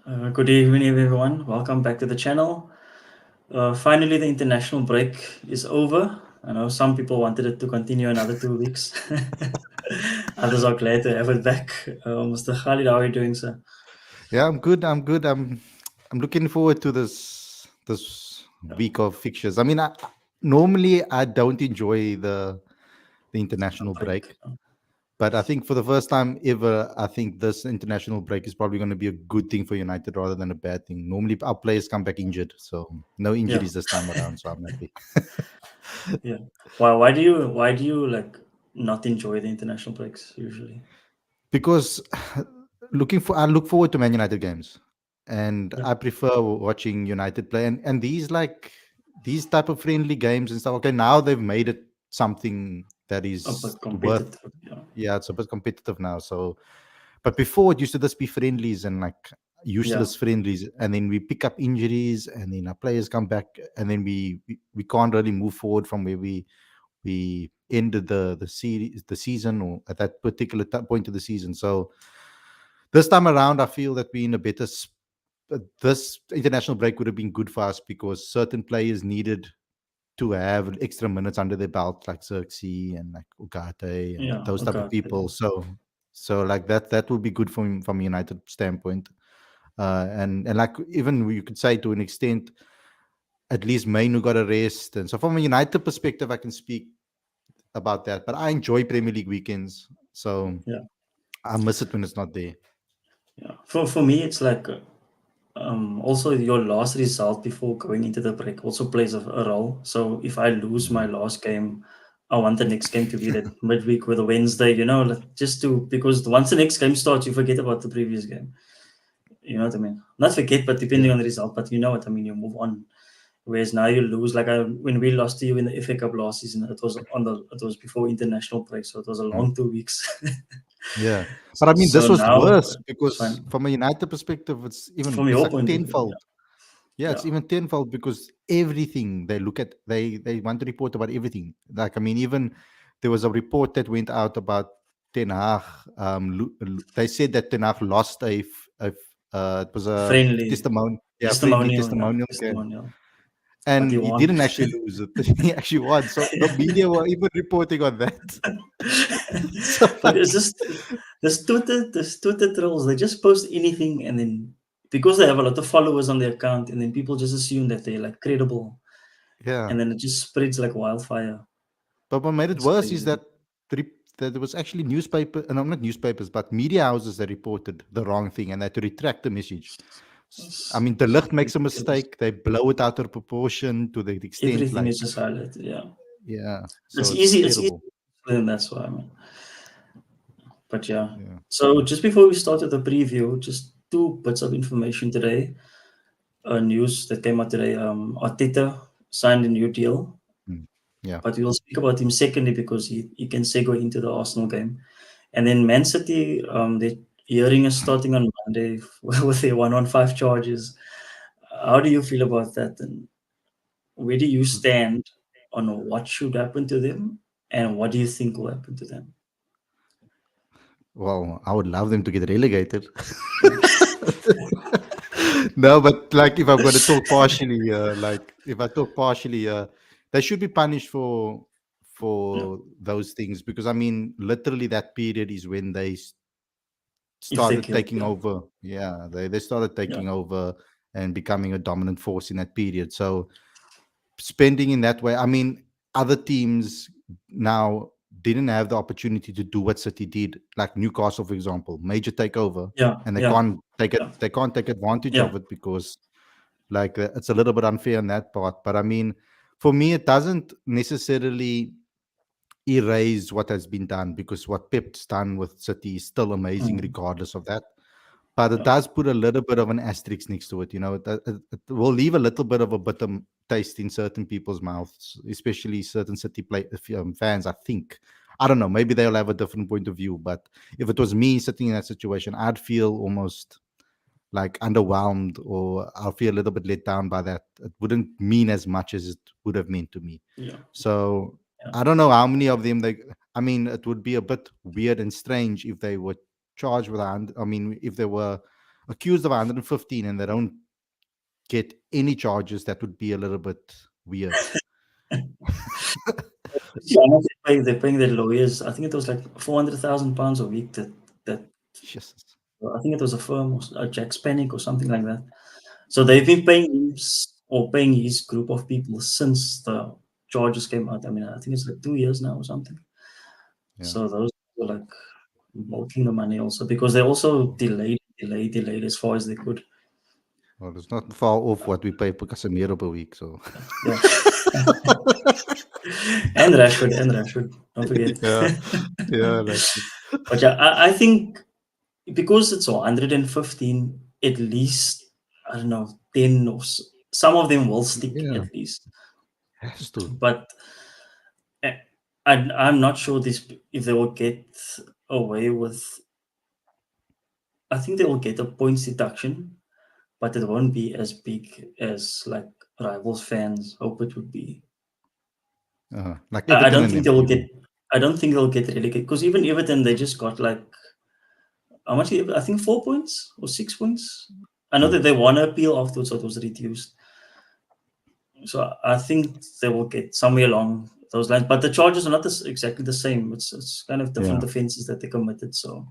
Good evening, everyone. Welcome back to the channel. Finally, the international break is over. I know some people wanted it to continue another 2 weeks. Others are glad to have it back. Mr. Khalid, how are you doing, sir? Yeah, I'm good. I'm good. I'm looking forward to this Yeah, week of fixtures. Normally I don't enjoy the a international break. break, but I think for the first time ever, I think this international break is probably going to be a good thing for United rather than a bad thing. Normally our players come back injured, so no Yeah, injuries this time around, so I'm happy. yeah. Why do you like not enjoy the international breaks usually? Because I look forward to Man United games, and Yeah, I prefer watching United play. And these type of friendly games and stuff. Okay, now they've made it something that a bit is worth. competitive. Yeah, Yeah, it's a bit competitive now. So, but before it used to just be friendlies and like yeah, useless friendlies, and then we pick up injuries, and then our players come back, and then we can't really move forward from where we ended the season, or at that particular point of the season. So this time around, I feel that we're in a this international break would have been good for us because certain players needed to have extra minutes under their belt, like Xerxes and like Ugarte and yeah. those type of Okay. people. So like that would be good from a United standpoint. And like even you could say to an extent, at least Mainu got a rest. And so from a United perspective, I can speak about that. But I enjoy Premier League weekends, so Yeah, I miss it when it's not there. yeah. For me, it's like also your last result before going into the break also plays a role. So if I lose my Mhm. last game, I want the next game to be that midweek with a Wednesday, like just to because once the next game starts, you forget about the previous game. You know what I mean? Not forget, but depending Yeah. on the result, but you know what I mean, you move on. Whereas now you lose, like when we lost to you in the FA Cup last season, it was before international break, so it was a Mm. long 2 weeks. Yeah. But I mean, So this was now worse it's because fine from a United perspective, from it's your like point of view. tenfold. Yeah, Yeah, it's even tenfold because everything they look at, they want to report about everything. Like I mean, even there was a report that went out about Ten Hag. They said that Ten Hag lost it was a friendly. testimony, yeah, friendly Testimonial, yeah, testimonial game, testimonial. But he and he won. didn't actually lose it. He actually won. So the media were even reporting on that. So But it's like, just this Twitter trolls. They just post anything, and then because they have a lot of followers on their account, and then people just assume that they're like credible, yeah. and then it just spreads like wildfire. But what made it It's worse is crazy. that there was actually no, not newspapers, but media houses that reported the wrong thing and they had to retract the message. I mean, the It's left makes a ridiculous. mistake; they blow it out of proportion to the extent Everything is like, just highlighted. Yeah, yeah. it's So it's easy. It's easy, terrible. and that's why I mean. But yeah. Yeah. So just before we started the preview, just two bits of information today. News that came out today. Arteta signed a new deal, Mm. Yeah. but we will speak about him secondly because he can segue into the Arsenal game. And then Man City, the hearing is starting on Monday with their 115 charges. How do you feel about that? And where do you stand on what should happen to them? And what do you think will happen to them? Well, I would love them to get relegated. Yeah. No, but like if I'm going to talk partially, if I talk partially, they should be punished Yeah. for those things because I mean, literally that period is when If they started killed, taking yeah. over. Yeah, they started Yeah. taking over and becoming a dominant force in that period. So spending in that way, I mean, other teams now didn't have the opportunity to do what City did, like Newcastle, for example, major takeover, Yeah. and Yeah. Yeah. they can't take advantage Yeah. of it because like it's a little bit unfair on that part. But I mean, for me, it doesn't necessarily erase what has been done because what Pep's done with City is still amazing, Mm. regardless of that. But it Yeah. does put a little bit of an asterisk next to it. You know, it will leave a little bit of a bitter taste in certain people's mouths, especially certain fans. I think. I don't know. Maybe they'll have a different point of view. But if it was me sitting in that situation, I'd feel almost like underwhelmed, or I'll feel a little bit let down by that. It wouldn't mean as much as it would have meant to me. Yeah. So Yeah. I don't know how many of them they. I mean, it would be a bit weird and strange if they were charged with I mean, if they were accused of 115 and they don't get any charges, that would be a little bit weird. See how much they're paying their lawyers. I think it was like £400,000 a week. That Jesus. I think it was a firm or a Jack's Panic or something like that. So they've been paying him or paying his group of people since the charges came out. I mean, I think it's like 2 years now or something. Yeah. So those were like milking the money also because they also delayed as far as they could. Well, it's not far off what we pay for Casemiro per week. So, Yeah. And Rashford, don't forget. yeah. Yeah. Like, But yeah, I think because it's 115, at least, I don't know, 10 or some of them will stick yeah. at least. Has to. But eh, I'm not sure this if they will get away with. I think they will get a points deduction, but it won't be as big as like rivals fans hope it would be. Like I Everton don't and think them, they will get. even. I don't think they'll get relegated because even Everton they just got like how much? I think 4 points or 6 points. I know Mm. that they won an appeal afterwards, so it was reduced. So I think they will get somewhere along those lines. But the charges are not exactly the same. It's kind of different Yeah. offences that they committed. So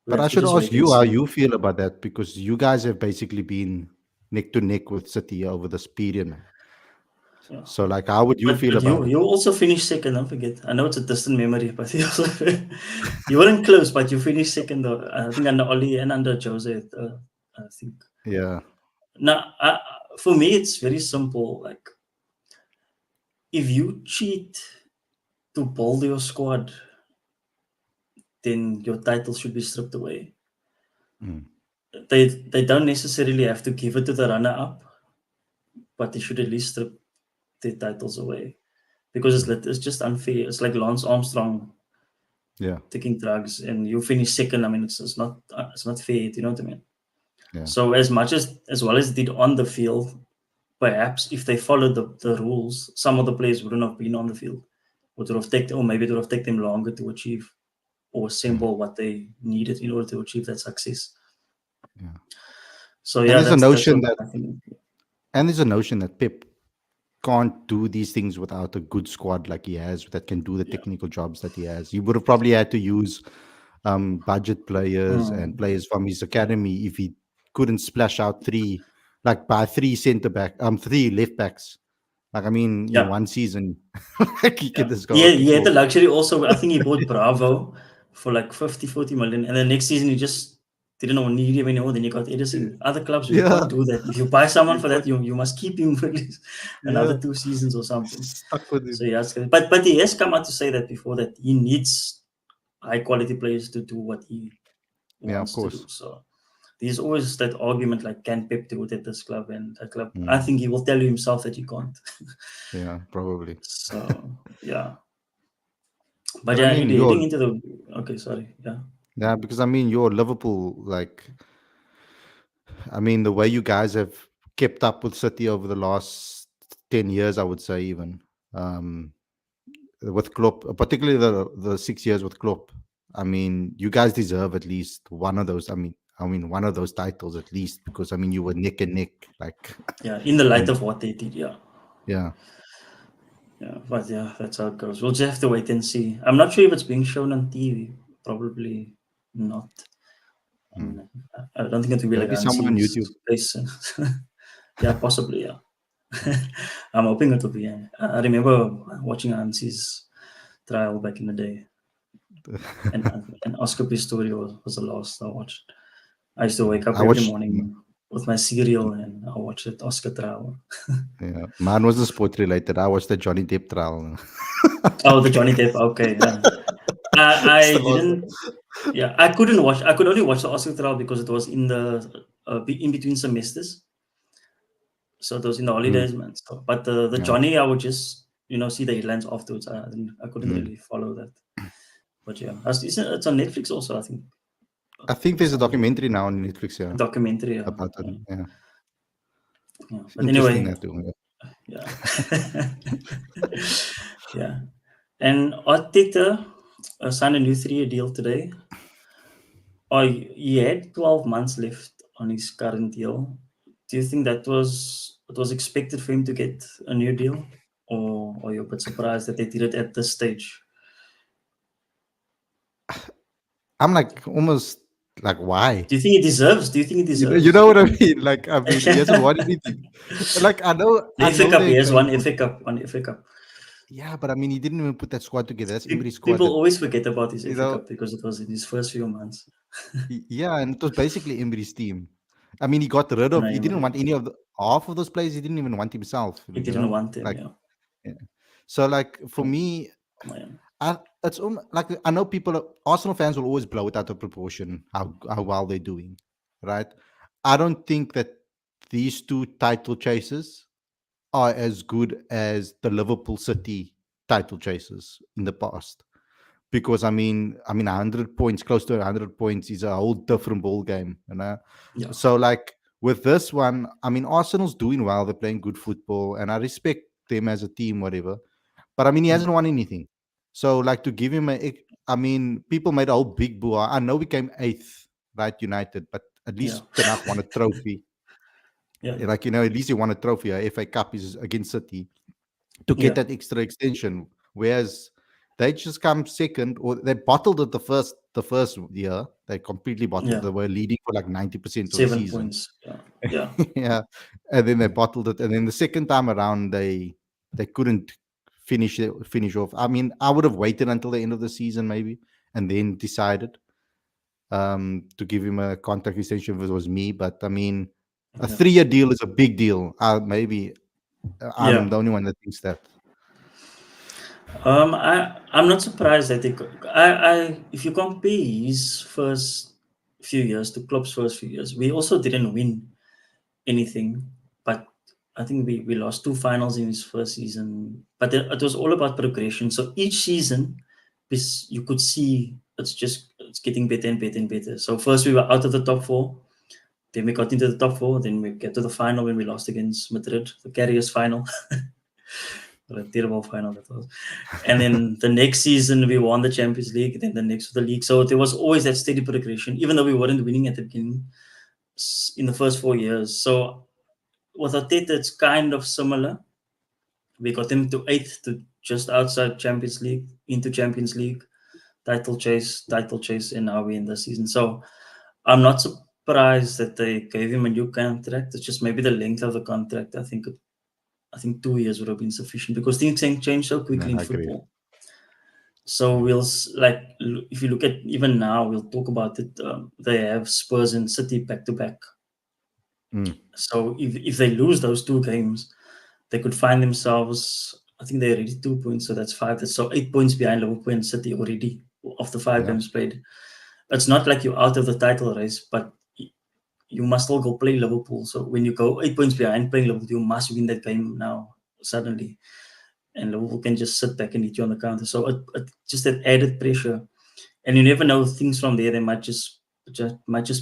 we But have I to should just ask wait and you how see. you feel about that, because you guys have basically been neck to neck with City over this period, man. Yeah. So, like, how would you feel But about it? you also finished second. Don't forget. I know it's a distant memory, but you also you weren't close, but you finished second. Though. I think under Oli and under Jose. I think. Yeah. Now, for me, it's very simple. Like if you cheat to build your squad, then your title should be stripped away. Mm. They don't necessarily have to give it to the runner up, but they should at least strip their titles away because Mm. it's just unfair. It's like Lance Armstrong Yeah. taking drugs and you finish second. I mean, it's not fair. You know what I mean? Yeah. So as much as well as did on the field, perhaps if they followed the rules, some of the players wouldn't have been on the field. Would have taken, or maybe it would have taken them longer to achieve or Mm. assemble what they needed in order to achieve that success. Yeah. So And yeah, there's a that's notion what that, I think. Pep can't do these things without a good squad like he has that can do the Yeah. technical jobs that he has. He would have probably had to use budget players and Mm. players from his academy if he couldn't splash out three center back, three left backs. Like, I mean, in Yeah. one season, like he can Yeah. just go, Yeah, okay, he had the cool. luxury also. I think he bought Bravo for like 50, 40 million. And then next season he just didn't know need him anymore. Then you got Edison. Other clubs, you Yeah, can't do that. If you buy someone you for that, got, you must keep him for at least yeah, another 2 seasons or something. stuck with So him. yeah, but he has come out to say that before that he needs high quality players to do what he Yeah, of wants to do. course. So there's always that argument like can Pep do it at this club and that club. I Mm, think he will tell you himself that he can't. yeah, probably. So yeah. But But I yeah, mean, heading into the okay, sorry. Yeah. yeah, because I mean, your Liverpool, like, I mean, the way you guys have kept up with City over the last 10 years, I would say, even um, with Klopp, particularly the 6 years with Klopp. I mean, you guys deserve at least one of those. I mean, one of those titles at least, because I mean, you were neck and neck, like, Yeah. In the light and of what they did, yeah. yeah, Yeah. But yeah, that's how it goes. We'll just have to wait and see. I'm not sure if it's being shown on TV. Probably not. I mm. mean, I don't think it will be like Maybe someone on Hansi's YouTube. place. Yeah, possibly, yeah. Mm. I'm hoping it will be. Yeah. I remember watching Hansi's trial back in the day. And Oscar Pistorius was the last I watched. I used to wake up I every watched. morning with my cereal and I watched it Oscar trial. Yeah, mine was the sport related. I watched the Johnny Depp trial. Oh, the Johnny Depp. Okay, yeah. It's I the last one. didn't. Yeah, I couldn't watch. I could only watch the Oscar trial because it was in the in between semesters. So it was in the Mm, holidays, man. So, but the yeah. Johnny, I would just see the headlines afterwards. I couldn't Mm. really follow that. But yeah, it's on Netflix also. I think I think there's a somewhere documentary now on Netflix. a Yeah, documentary. about it. Yeah, Yeah, yeah. it's But interesting anyway, that too. Yeah. yeah, yeah. And Arteta signed a new 3-year deal today. Oh, he had 12 months left on his current deal. Do you think that was expected for him to get a new deal, or are you a bit surprised that they did it at this stage? I'm like almost like, why? Do you think he deserves? Do you think he You deserves? know what I mean? Like, I mean, he hasn't won anything. Like, The I FA know Cup, he they're has paying one good. FA Cup, one FA Cup. Yeah, but I mean, he didn't even put that squad together. That's Emery's squad. People That always forget about his you FA know, Cup because it was in his first few months. yeah, and it was basically Emery's team. I mean, he got rid of. No, He didn't want any of the half of those players. He didn't even want himself. he You didn't know, want them. like, Yeah, yeah. So like for oh, me, man. it's like I know Arsenal fans will always blow it out of proportion how well they're doing, right? I don't think that these two title chases are as good as the Liverpool City title chases in the past. Because I mean, 100 points, close to 100 points, is a whole different ball game, you know. Yeah, So like with this one, I mean, Arsenal's doing well. They're playing good football, and I respect them as a team, whatever. But I mean, he mm, hasn't won anything. So like to give him I mean, people made a whole big boo. I know we came eighth, right, United, but at yeah, least Tenach won a trophy. yeah, Like at least he won a trophy. A FA Cup is against City to get yeah, that extra extension. Whereas they just come second, or they bottled it the first year. They completely bottled. yeah. They were leading for like 90% of the 7 points. season. Yeah, yeah, Yeah, and then they bottled it, and then the second time around they couldn't finish off. I mean, I would have waited until the end of the season maybe, and then decided to give him a contract extension if it was me. But I mean, a yeah, 3-year deal is a big deal. Maybe I'm yeah. the only one that thinks that. I'm not surprised that if you compare his first few years to Klopp's first few years, we also didn't win anything, but I think we lost two finals in his first season. But it was all about progression. So each season, you could see it's getting better and better and better. So first we were out of the top four, then we got into the top four, then we get to the final when we lost against Madrid, the Carriers final. What a terrible final that was. And then the next season we won the Champions League, then the next the league. So there was always that steady progression, even though we weren't winning at the beginning in the first 4 years. So with Arteta, it's kind of similar. We got him to eighth, to just outside Champions League, into Champions League, title chase, and now we're in the season. So I'm not surprised that they gave him a new contract. It's just maybe the length of the contract. I think 2 years would have been sufficient because things can change so No, quickly in I agree. football. So if you look at even now, we'll talk about it. They have Spurs and City back to back. Mm, So if they lose those two games, they could find themselves. I think they're already 2 points, so that's five. That's so 8 points behind Liverpool and City already of the five yeah. games played. It's not like you're out of the title race, but you must still go play Liverpool. So when you go 8 points behind playing Liverpool, you must win that game now suddenly, and Liverpool can just sit back and hit you on the counter. So it just that added pressure, and you never know things from there. They might just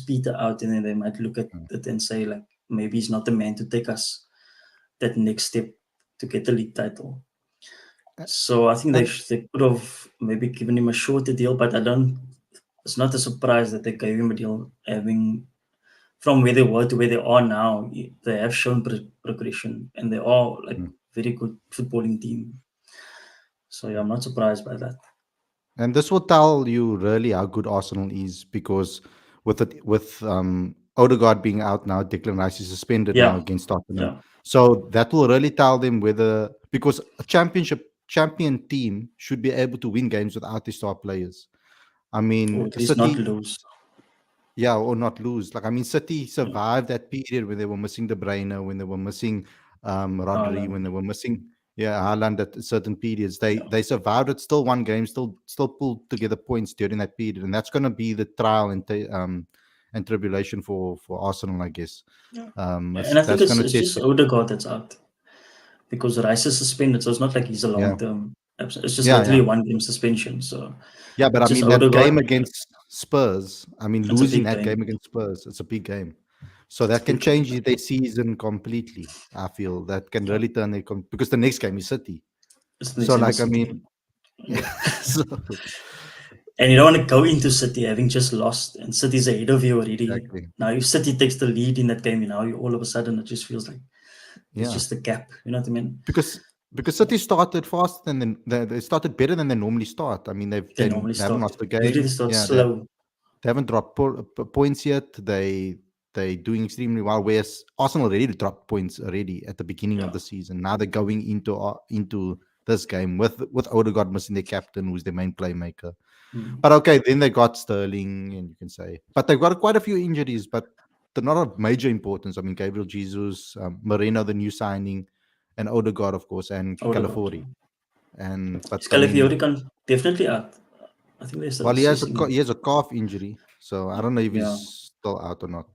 peter out, and then they might look at Mm. it and say like maybe he's not the man to take us that next step to get the league title. A- So I think they And sh- they could have maybe given him a shorter deal, but I don't. It's not a surprise that they gave him a deal, having from where they were to where they are now. They have shown progression, and they are like mm. very good footballing team. So yeah, I'm not surprised by that. And this will tell you really how good Arsenal is, because with Odegaard being out now, Declan Rice is suspended now Yeah, against Tottenham. yeah. So that will really tell them whether, because a champion team should be able to win games without the star players. I Or mean, at least not City, lose. yeah, or not lose. Like I mean, City survived that period when they were missing De Bruyne, when they were missing Rodri, when Haaland. they were missing Haaland at certain periods. They Yeah, they survived it, still won games, still pulled together points during that period, and that's going to be the trial and tribulation for Arsenal, I guess. yeah. And I think That's going it's to it's test just them. Odegaard that's out because Rice is suspended, so it's not like he's a Yeah, long term. It's just yeah, literally yeah. a 1 game suspension. So Yeah, but it's I just mean that game Odegaard. against Spurs, I mean It's a losing big that game game. against Spurs, it's a big game. So It's a that can big game. change their season completely. I feel that can Yeah. really turn because the next game is City. It's the next So game like is I City. mean, Yeah. so And you don't want to go into City having just lost, and City's ahead of you already. Exactly. Now, if City takes the lead in that game, you all of a sudden it just feels like there's Yeah, just a gap. You know what I mean? because So City started fast and then they started better than they normally start. I mean, they normally they haven't start. lost the Usually game. they start Yeah, slow. they haven't dropped points yet. They doing extremely well. Whereas Arsenal already dropped points already at the beginning of Yeah. the season. Now they're going into this game with Odegaard missing their captain, who's their main playmaker. Mm. But okay, then they got Sterling, and you can say, but they've got quite a few injuries, but they're not of major importance. I mean, Gabriel Jesus, Moreno, the new signing, and Odegaard, of course, and Odegaard. Calafori. And but I mean, Scalafiori can definitely out. I think they're still well, assessing him. he has a calf injury, so I don't know if Yeah. he's still out or not.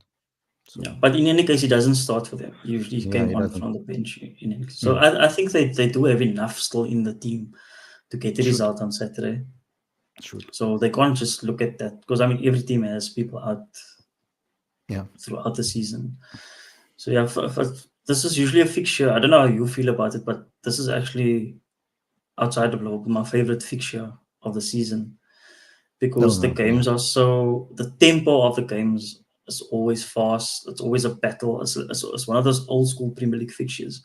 Yeah. So But in any case, he doesn't start for them. He usually yeah, came he on doesn't. from the bench in any case. So Mm. I think they do have enough still in the team to get the Should result on Saturday. should So they can't just look at that because I mean every team has people out yeah. throughout the season. So yeah, this is usually a fixture. I don't know how you feel about it, but this is actually outside of Liverpool my favorite fixture of the season No, because the no, yeah, games are so the tempo of the games is always fast. It's always a battle. It's one of those old school Premier League fixtures.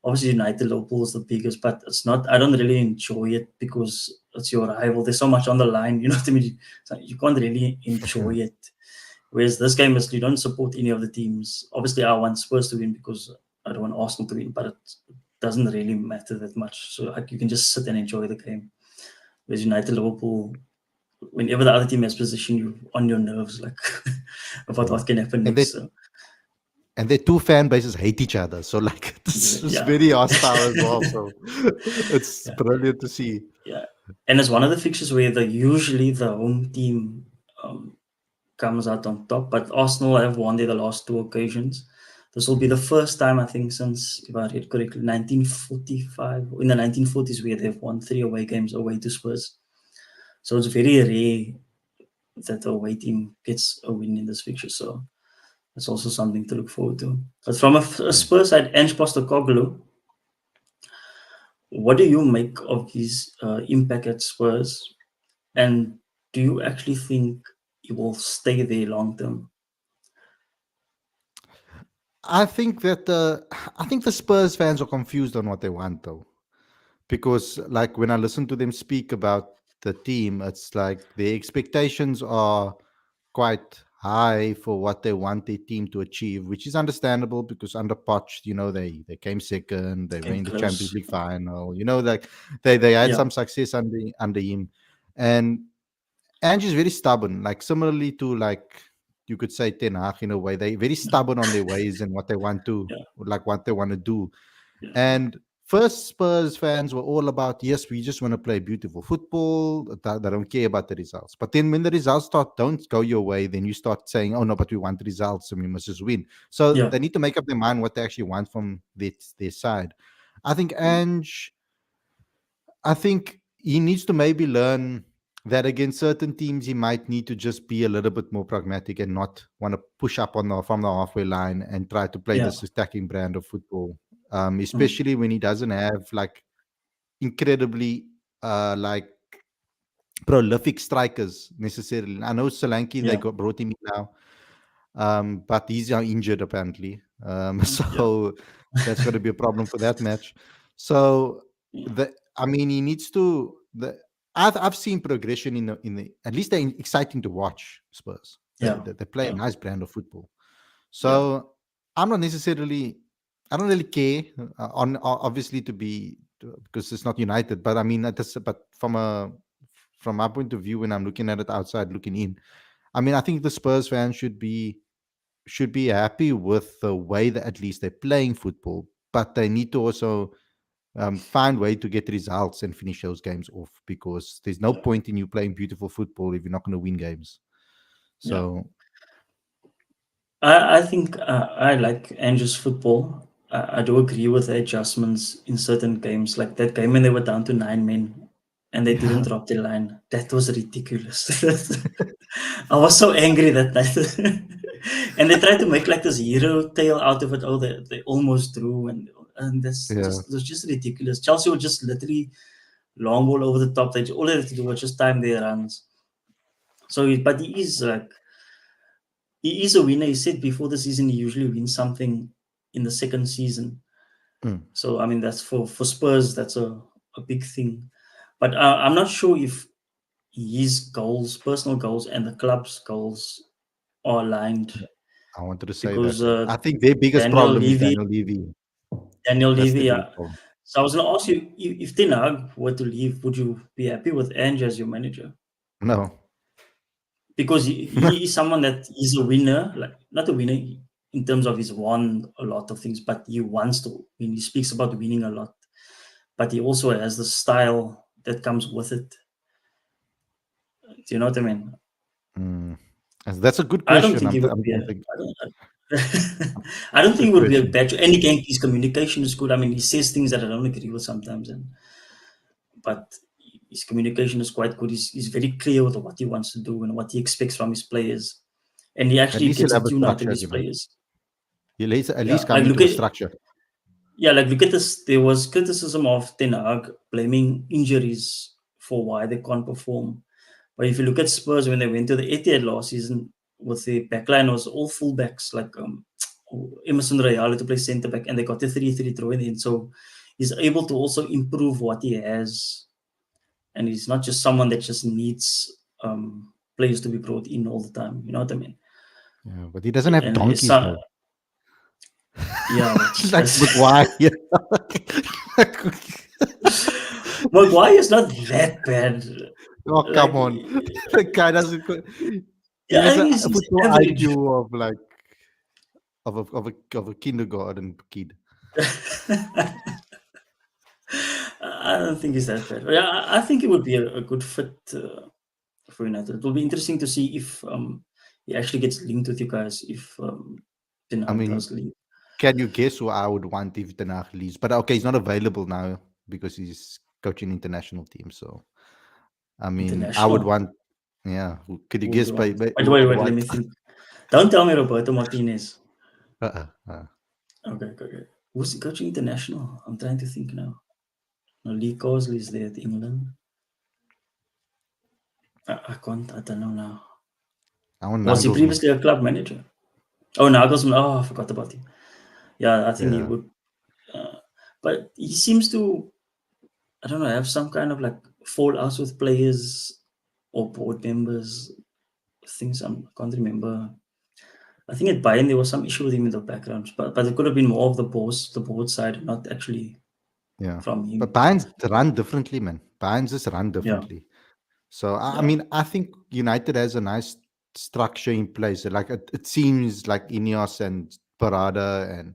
Obviously, United Liverpool is the biggest, but it's not. I don't really enjoy it because it's your rival. There's so much on the line. You know what I mean? So you can't really enjoy yeah, it. Whereas this game is you don't support any of the teams. Obviously, I want Spurs to win because I don't want Arsenal to win, but it doesn't really matter that much. So like, you can just sit and enjoy the game. Whereas United Liverpool, whenever the other team has possession, you on your nerves, like about yeah. what can happen And next. So their two fan bases hate each other, so like this is yeah, very hostile as well. So it's yeah, brilliant to see. yeah. And it's one of the fixtures where usually the home team um, comes out on top. But Arsenal have won there the last two occasions. This will be the first time I think since, if I read correctly, 1945 in the 1940s where they've won three away games away to Spurs. So it's very rare that the away team gets a win in this fixture. So that's also something to look forward to. But from a Yeah. Spurs side, Ange Postecoglou, what do you make of his impact at Spurs? And do you actually think he will stay there long term? I think that I think the Spurs fans are confused on what they want though, because like when I listen to them speak about the team, it's like the expectations are quite high for what they want their team to achieve, which is understandable because under Poch, they came second, they were Came in the Champions close. League final, like they had Yeah, some success under him, and Ange is very stubborn, like similarly to like you could say Ten Hag in a way. They very yeah, stubborn on their ways and yeah, what they want to do. yeah, And first, Spurs fans were all about, yes, we just want to play beautiful football. They don't care about the results. But then when the results don't go your way, then you start saying, oh, no, but we want results and we must just win. So yeah, they need to make up their mind what they actually want from their side. I think mm, I think he needs to maybe learn that against certain teams, he might need to just be a little bit more pragmatic and not want to push up from the halfway line and try to play yeah, this attacking brand of football. mm, Especially when he doesn't have like incredibly like prolific strikers necessarily. I know Solanke they yeah, got brought him in now, but he's now injured apparently. yeah, So that's going to be a problem for that match. So yeah, I mean, he needs to. I've seen progression in the at least they're exciting to watch. Spurs yeah, they play a yeah, nice brand of football. yeah, So I'm not necessarily. I don't really care on obviously because it's not United, but I mean but from my point of view when I'm looking at it outside looking in, I mean I think the Spurs fans should be happy with the way that at least they're playing football, but they need to also find way to get results and finish those games off because there's no yeah, point in you playing beautiful football if you're not going to win games. yeah. So I think I like Andrew's football. I do agree with the adjustments in certain games, like that game when they were down to 9 men and they didn't yeah, drop the line. That was ridiculous. I was so angry that night. And they tried to make like this hero tale out of it. Oh, they almost drew, and yeah, that's just ridiculous. Chelsea were just literally long ball over the top. All they had to do was just time their runs. So, but he is a winner. He said before the season he usually wins something in the second season. Mm. So I mean that's for Spurs that's a big thing. But I'm not sure if his goals, personal goals, and the club's goals are aligned I wanted to say because that. I think their biggest Daniel problem is Levy, Daniel Levy. Daniel That's the Levy. biggest problem. So I was going to ask you if Ten Hag were to leave, would you be happy with Ange as your manager? No. Because he is someone that is a winner, like not a winner in terms of he's won a lot of things, but he wants to win. He speaks about winning a lot, but he also has the style that comes with it. Do you know what I mean? Mm. That's a good I don't question. think he would be. I'm thinking, I don't it's a think good it would be a question. bad. And again, his communication is good. I mean, he says things that I don't agree with sometimes, but his communication is quite good. He's very clear with what he wants to do and what he expects from his players, and he At actually least he'll gets a have a tune out of structure, his players. He'll at Yeah, least like come look into a at structure. yeah, like look at this. There was criticism of Ten Hag blaming injuries for why they can't perform. But if you look at Spurs when they went to the Etihad last season, with the backline was all fullbacks like Emerson Royale to play centre back, and they got the 3-3 throw in. So he's able to also improve what he has, and he's not just someone that just needs players to be brought in all the time. You know what I mean? Yeah, but he doesn't have And it's donkeys though. yeah, that's Like that's Maguire. Maguire is not that bad. Oh, come Like on. The guy doesn't. He yeah, I has think a he's football average. IQ of like of a kindergarten kid. I don't think he's that bad. Yeah, I think it would be a good fit for United. It will be interesting to see if he actually gets linked with you guys if Ten I Hag mean, does leave can you guess who I would want if Ten Hag leaves? But okay, he's not available now because he's coaching international team. So I mean, I would international. want. Yeah, could you Who would guess you want? by Wait, who I wait, would wait. Let want? me think. Don't tell me Roberto Martinez. Uh-uh, uh. Okay, okay, okay. Who's coaching international? I'm trying to think now. No, Lee Carsley is there at England. I can't. I don't know now. I want Was he Nagelsmann. previously a club manager? Oh, Nagelsmann. Oh, I forgot about him. Yeah, I think he Yeah, would. Uh, but he seems to, I don't know, have some kind of like fallouts with players or board members. Things I can't remember. I think at Bayern there was some issue with him in the background, but it could have been more of the board side, not actually yeah. from But him. Bayern's run differently, man. Bayern's just run Yeah, differently. So I yeah. mean, I think United has a nice structure in place. Like it seems like Ineos and Parada and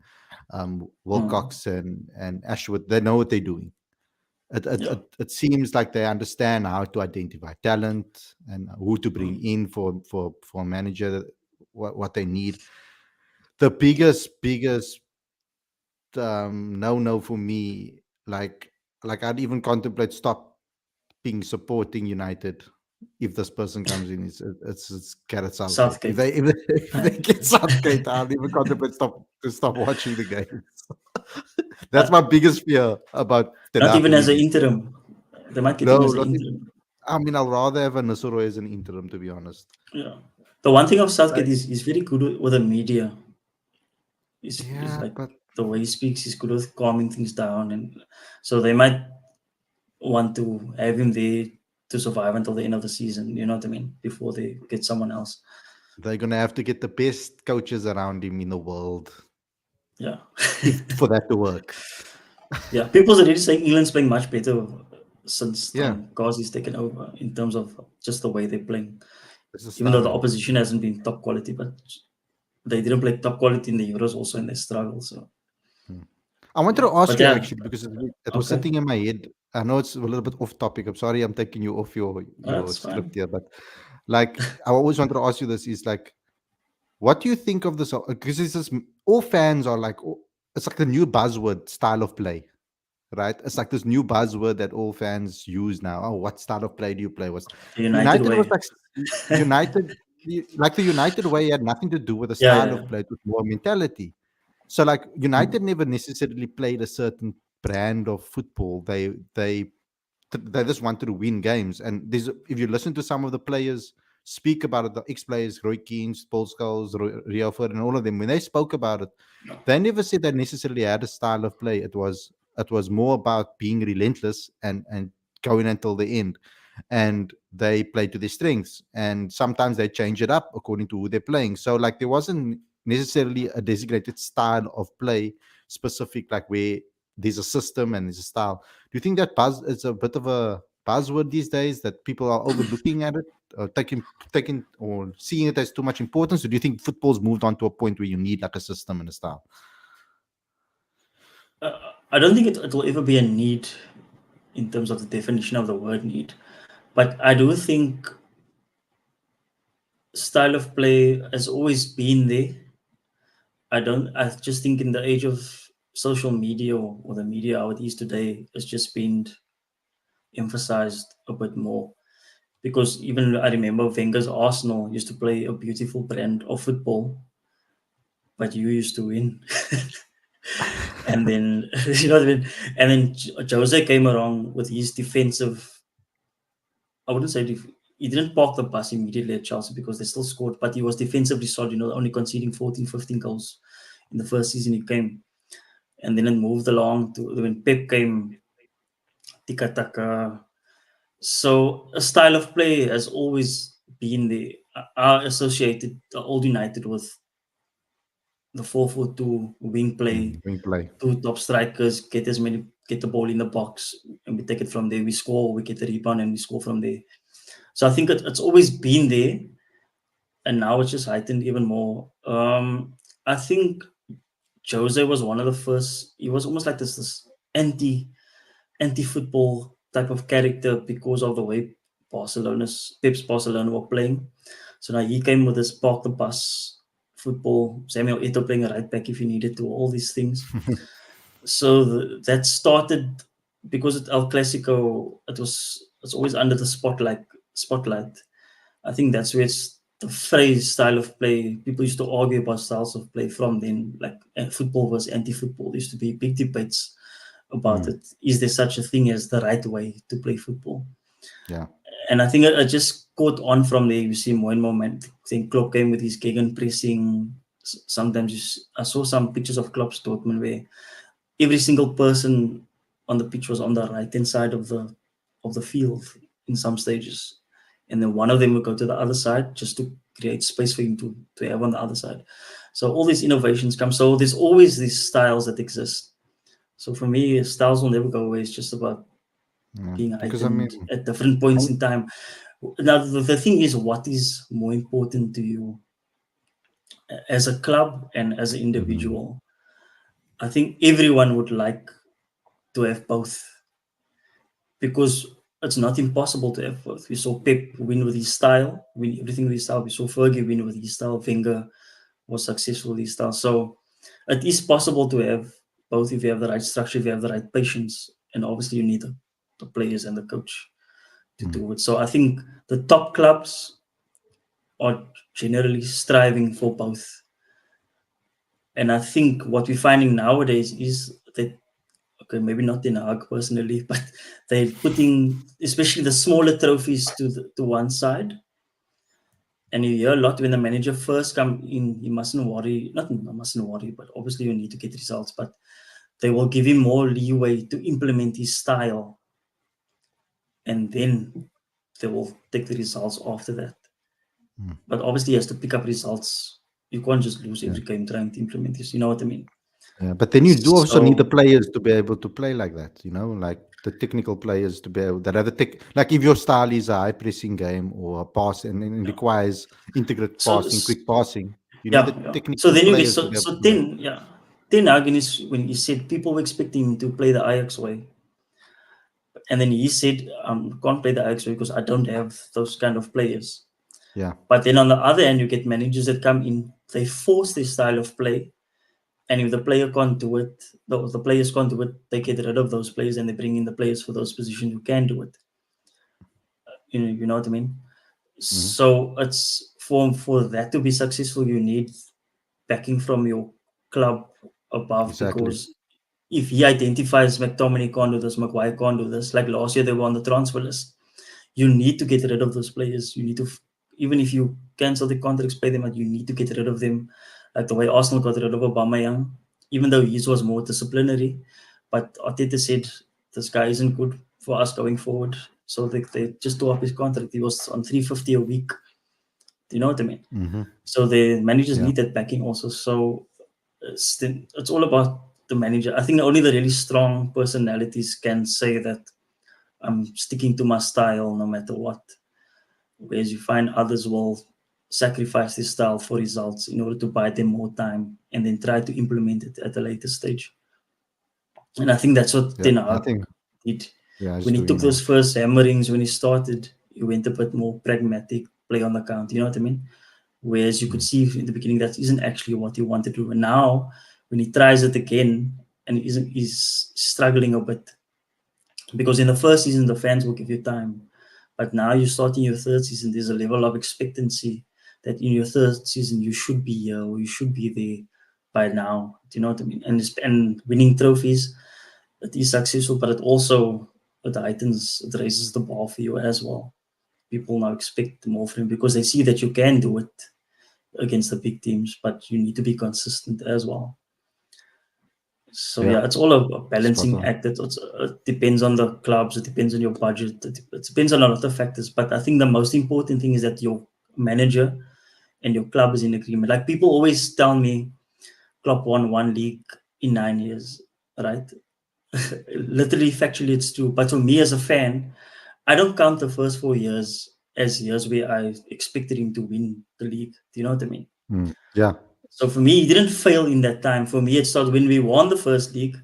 Mm, Wilcox and Ashwood, they know what they're doing. yeah. It seems like they understand how to identify talent and who to bring Mm, in for a manager, what they need. The biggest no for me, like I'd even contemplate stop being supporting United if this person comes in. It's Gareth Southgate. If Southgate. if they get Southgate, I'll even contemplate stop watching the games. That's Uh, my biggest fear about Ten not Hag even as an leaving. interim. They might get him No, as an not even. interim. I mean, I'll rather have a Nisoro as an interim, to be honest. Yeah. The one thing of Like, Southgate is he's very good with the media. Is yeah, like but the way he speaks. He's good with calming things down, and so they might want to have him there to survive until the end of the season. You know what I mean? Before they get someone else. they're gonna have to get the best coaches around him in the world Yeah, if for that to work. yeah. People's already saying England's playing much better since Yeah, Gauzy's taken over in terms of just the way they're playing. it's a Even though the style. opposition hasn't been top quality, but they didn't play top quality in the Euros also, and they struggled. So Hmm. I wanted yeah, to ask but you yeah, actually because it was okay, sitting in my head. I know it's a little bit off topic. I'm sorry, I'm taking you off your that's script fine. here, but like I always wanted to ask you this: is like, what do you think of this? Because it's just, all fans are like, it's like the new buzzword style of play, right? It's like this new buzzword that all fans use now. Oh, what style of play do you play? What's The United United was way. like United, like the United way had nothing to do with the Yeah, style yeah. of play; it was more mentality. So, like United never necessarily played a certain brand of football. They just wanted to win games. And there's, if you listen to some of the players speak about it, the ex-players, Roy Keane, Paul Scholes, Rio Ferdinand, and all of them, when they spoke about it, they never said they necessarily had a style of play. It was more about being relentless and going until the end. And they play to their strengths. And sometimes they change it up according to who they're playing. So like there wasn't necessarily a designated style of play specific, like where there's a system and there's a style. Do you think that buzz is a bit of a buzzword these days that people are overlooking at it, taking or seeing it as too much importance? Or do you think football's moved on to a point where you need like a system and a style? I don't think it will ever be a need in terms of the definition of the word need, but I do think style of play has always been there. I just think in the age of social media, or the media how it is today, it's just been emphasized a bit more. Because even I remember Wenger's Arsenal used to play a beautiful brand of football, but you used to win. And then you know what I mean. And then Jose came along with his defensive. I wouldn't say he didn't park the bus immediately at Chelsea because they still scored, but he was defensively solid. Only conceding 14, 15 goals in the first season he came, and then it moved along to when Pep came, tiki taka. So a style of play has always been there. I associated the old United with the 4-4-2 wing play, Wing play. two top strikers, get the ball in the box, and we take it from there. We score, we get the rebound, and we score from there. So I think it's always been there, and now it's just heightened even more. I think Jose was one of the first. He was almost like this anti football type of character because of the way Pep's Barcelona were playing. So now he came with this park the bus football, Samuel Eto'o playing a right back if he needed to, all these things. So that started because at El Clasico, it's always under the spotlight. I think that's where it's the phrase style of play. People used to argue about styles of play from then, like football versus anti-football. There used to be big debates about it. Is there such a thing as the right way to play football? Yeah. And I think I just caught on from there. You see more and more. I think Klopp came with his gegen pressing. Sometimes I saw some pictures of Klopp's Dortmund where every single person on the pitch was on the right hand side of the field in some stages, and then one of them would go to the other side just to create space for him to have on the other side. So all these innovations come. So there's always these styles that exist. So for me, styles will never go away. It's just about being Because I mean, heightened at different points in time. Now, the thing is, what is more important to you as a club and as an individual? I think everyone would like to have both because it's not impossible to have both. We saw Pep win with his style, win everything with his style. We saw Fergie win with his style. Wenger was successful with his style. So it is possible to have both if you have the right structure, if you have the right patience, and obviously you need the players and the coach to do it. So I think the top clubs are generally striving for both. And I think what we're finding nowadays is that, okay, maybe not Den Haag personally, but they're putting especially the smaller trophies to one side. And you hear a lot when the manager first come in, he mustn't worry, not mustn't worry, but obviously you need to get results, but they will give him more leeway to implement his style. And then they will take the results after that. But obviously he has to pick up results. You can't just lose yeah. every game trying to implement this. You know what I mean? Yeah, but then you do also need the So players to be able to play like that, like the technical players to be able that have the tech. Like if your style is a high pressing game or a pass and requires integrated so passing, quick passing, you need the yeah. So technical then you get players to so be able so to do that. then yeah. Then again is when he said people were expecting him to play the Ajax way. And then he said, can't play the Ajax way because I don't have those kind of players. Yeah. But then on the other hand, you get managers that come in, they force their style of play. And if the player can't do it, the players can't do it, they get rid of those players and they bring in the players for those positions who can do it. You know what I mean? Hmm. So it's for that to be successful, you need backing from your club above Exactly. because if he identifies McTominay can't do this, Maguire can't do this, like last year they were on the transfer list, you need to get rid of those players. You need to even if you cancel the contracts, pay them, but you need to get rid of them. Like the way Arsenal got rid of Aubameyang, even though his was more disciplinary, but Arteta said this guy isn't good for us going forward. So they just tore up his contract. He was on 350 a week. Do you know what I mean? Mm-hmm. So the managers Yeah. need that backing also. So it's all about the manager. I think only the really strong personalities can say that I'm sticking to my style no matter what. Whereas you find others will sacrifice this style for results in order to buy them more time and then try to implement it at a later stage. And I think that's what Yeah. Ten I Hag think, did. yeah, he's When he doing took well. those first hammerings, when he started, he went a bit more pragmatic, play on the count. You know what I mean? Whereas you could Mm. see in the beginning that isn't actually what he wanted to do. And now, when he tries it again and he's struggling a bit, because in the first season the fans will give you time, but now you're starting your third season. There's a level of expectancy that in your third season you should be here or you should be there by now. Do you know what I mean? And winning trophies, it is successful, but it heightens, it raises the bar for you as well. People now expect more from you because they see that you can do it against the big teams, but you need to be consistent as well. So Yeah. yeah, it's all a Spot balancing on. act. It depends on the clubs. It depends on your budget. It depends on a lot of factors. But I think the most important thing is that your manager and your club is in agreement. Like people always tell me, Klopp won one league in 9 years, right? Literally, factually, it's true. But for me as a fan, I don't count the first 4 years as years where I expected him to win the league. Do you know what I mean? Mm. Yeah. So for me, he didn't fail in that time. For me, it started when we won the first league.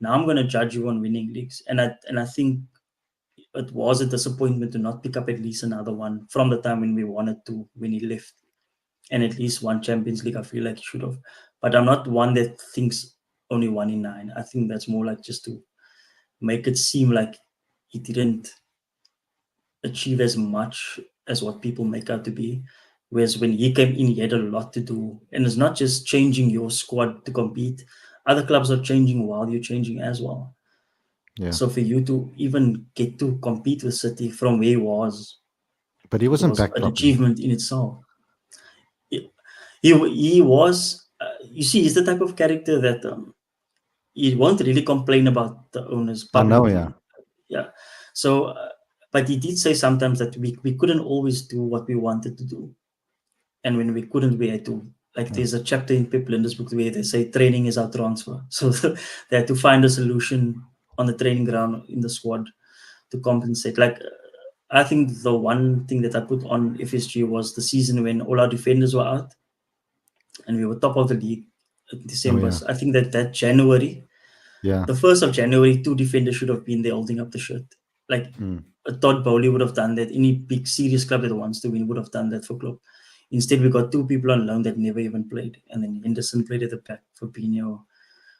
Now I'm going to judge you on winning leagues, and I think it was a disappointment to not pick up at least another one from the time when we wanted to when he left, and at least one Champions League. I feel like he should have, but I'm not one that thinks only 1 in 9. I think that's more like just to make it seem like he didn't achieve as much as what people make out to be. Whereas when he came in, he had a lot to do. And it's not just changing your squad to compete, other clubs are changing while you're changing as well. Yeah. So for you to even get to compete with City from where he But he wasn't was back an properly. achievement in itself. He was, you see, he's the type of character that he won't really complain about the owners I know. Yeah. publicly. Yeah. So, but he did say sometimes that we couldn't always do what we wanted to do. And when we couldn't, we had to, like, Mm. there's a chapter in Pip Linda's book where they say training is our transfer. So they had to find a solution on the training ground in the squad to compensate. Like, I think the one thing that I put on FSG was the season when all our defenders were out and we were top of the league in Oh December. yeah. So I think that January, Yeah. the 1st of January, two defenders should have been there holding up the shirt. Like, Mm. Todd Bowley would have done that. Any big serious club that wants to win would have done that for club. Instead, we got two people on loan that never even played, and then Henderson played at the back for Pino.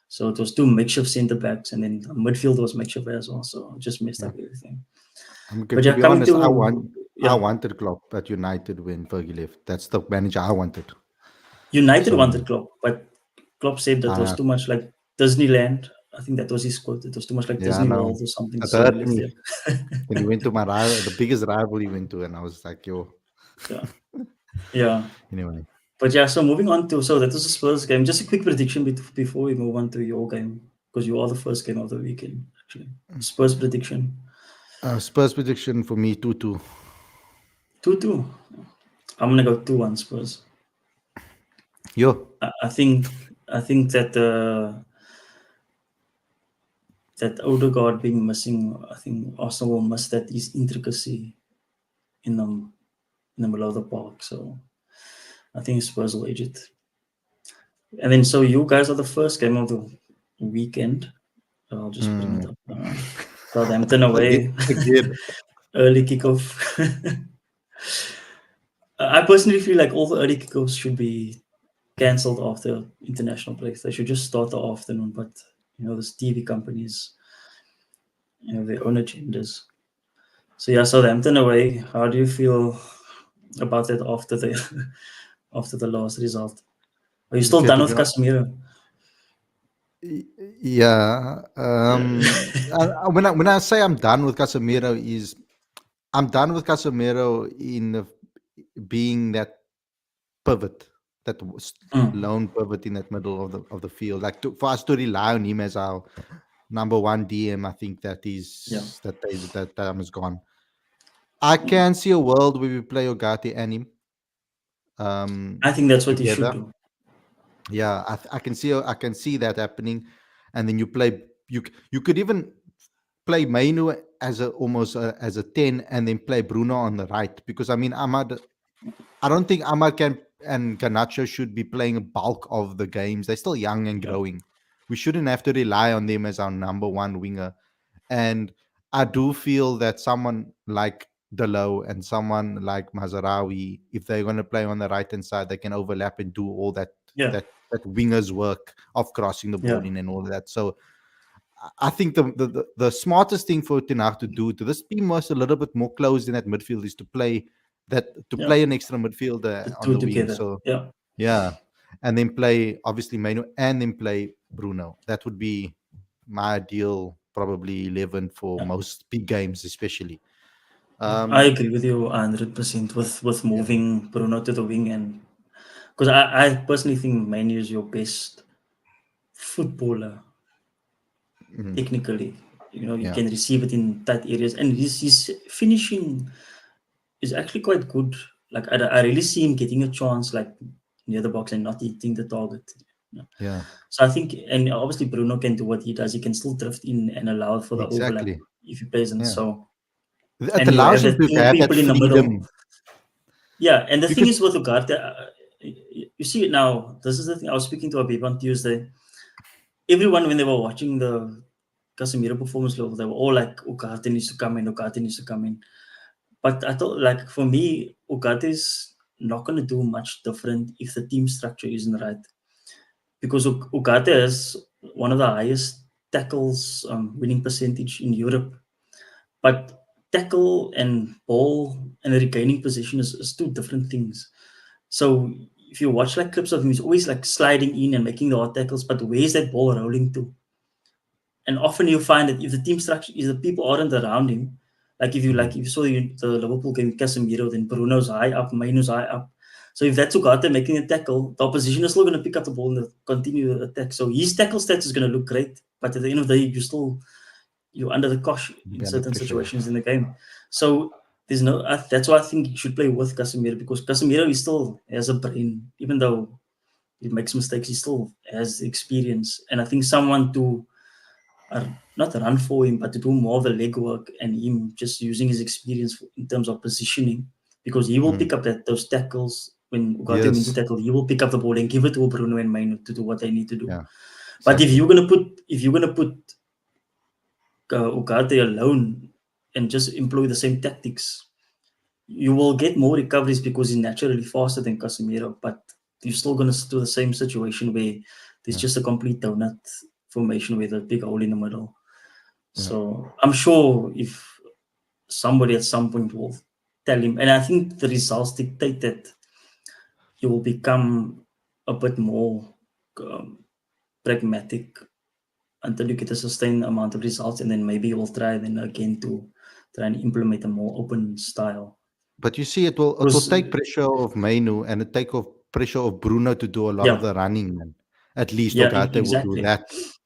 So it was two makeshift centre backs, and then midfield was makeshift as well. So it just messed Yeah. up everything. I'm But good. To yeah, be coming honest, to I yeah, wanted Klopp at United when Fergie left. That's the manager I wanted. United So wanted Klopp, but Klopp said that was I too much like Disneyland. I think that was his quote. It was too much like yeah, I Disney know. World or something. It So he hurt left there. me. Then he went to my rival, the biggest rival he went to, and I was like, yo. Yeah, yeah. Anyway, But yeah, so moving on to so that was the Spurs game. Just a quick prediction before we move on to your game because you are the first game of the weekend actually. Spurs prediction Spurs prediction for me 2-2. 2-2. I'm gonna go 2-1 Spurs. Yo, I think that Odegaard being missing, I think Arsenal will miss that his intricacy in the middle of the park. So I think Spurs will edge it. And then so you guys are the first game of the weekend. I'll just bring it mm, up. Southampton away, again. early kickoff. I personally feel like all the early kickoffs should be cancelled after international breaks. They should just start the afternoon. But these TV companies, their own agendas. So yeah, Southampton away. How do you feel about that after the after the last result? Are you still Okay, done to with be honest, Casemiro? yeah. Yeah. When I say I'm done with Casemiro, is I'm done with Casemiro being that pivot, that Mm, lone pivot in that middle of the field. Like for us to rely on him as our number one DM, I think yeah, that time is gone. I yeah. can see a world where we play Ogati and him I think that's what you should together. do. Yeah, I can see that happening, and then you play you could even play Mainu as a almost as a 10, and then play Bruno on the right, because I mean I don't think Ahmad can and Garnacho should be playing a bulk of the games. They're still young and Yeah, growing. We shouldn't have to rely on them as our number one winger. And I do feel that someone like Delo and someone like Mazarawi, if they're going to play on the right hand side, they can overlap and do all yeah, that wingers work of crossing the ball yeah, in and all of that. So I think the smartest thing for Ten Hag to do to this team was a little bit more closed in that midfield is to yeah. play an extra midfielder The on two the wing. together. So Yeah, yeah, and then play obviously Menu and then play Bruno. That would be my ideal probably 11 for yeah, most big games, especially. yeah. I Um, agree with you 100% with yeah, moving Bruno to the wing, and because I personally think Manu is your best footballer mhm, technically. You know, you yeah, can receive it in tight areas, and his finishing is actually quite good. Like I really see him getting a chance like near the box and not hitting the target. Yeah. yeah, So I think, and obviously Bruno can do what he does. He can still drift in and allow for the overlap exactly. if he plays in. Yeah, So it and you allows have him the to two have that people in the middle. freedom Yeah, and the thing because is with Ugarte, you see it now. This is the thing. I was speaking to Abib on Tuesday. Everyone, when they were watching the Casemiro performance level, they were all like, Ugarte needs to come in, Ugarte needs to come in. But I thought, like, for me, Ugarte is not going to do much different if the team structure isn't right. Because Ugarte has one of the highest tackles winning percentage in Europe. But tackle and ball and regaining position is two different things. So if you watch like clips of him, he's always like sliding in and making the hard tackles, but where's that ball rolling to? And often you find that if the team structure, if the people aren't around him, like Mhm. if you saw the Liverpool game with Casemiro, then Bruno's high up, Mainu's high up. So if that's Ugarte making a tackle, the opposition is still going to pick up the ball and continue the attack. So his tackle stats is going to look great, but at the end of the day, you're under the cosh in Be under certain pressure. situations in the game. So there's no. That's why I think you should play with Casemiro because Casemiro he still has a brain, even though he makes mistakes. He still has experience, and I think someone to not run for him, but to do more of the legwork and him just using his experience in terms of positioning, because he will Mm. pick up those tackles when Ugarte wins the Yes. tackle. He will pick up the ball and give it to Bruno and Maino to do what they need to do. Yeah. But Exactly. if you're gonna put Ugarte alone and just employ the same tactics, you will get more recoveries because he's naturally faster than Casemiro. But you're still gonna do the same situation where there's Yeah. just a complete donut formation with a big hole in the middle. Yeah. So I'm sure if somebody at some point will tell him, and I think the results dictate that he will become a bit more um, pragmatic until you get a sustained amount of results, and then maybe you will try then again to try and implement a more open style. But you see, it will Because take pressure of Mainu and it take off pressure of Bruno to do a lot of yeah, the running. And at least yeah, Ogate will do exactly. that. And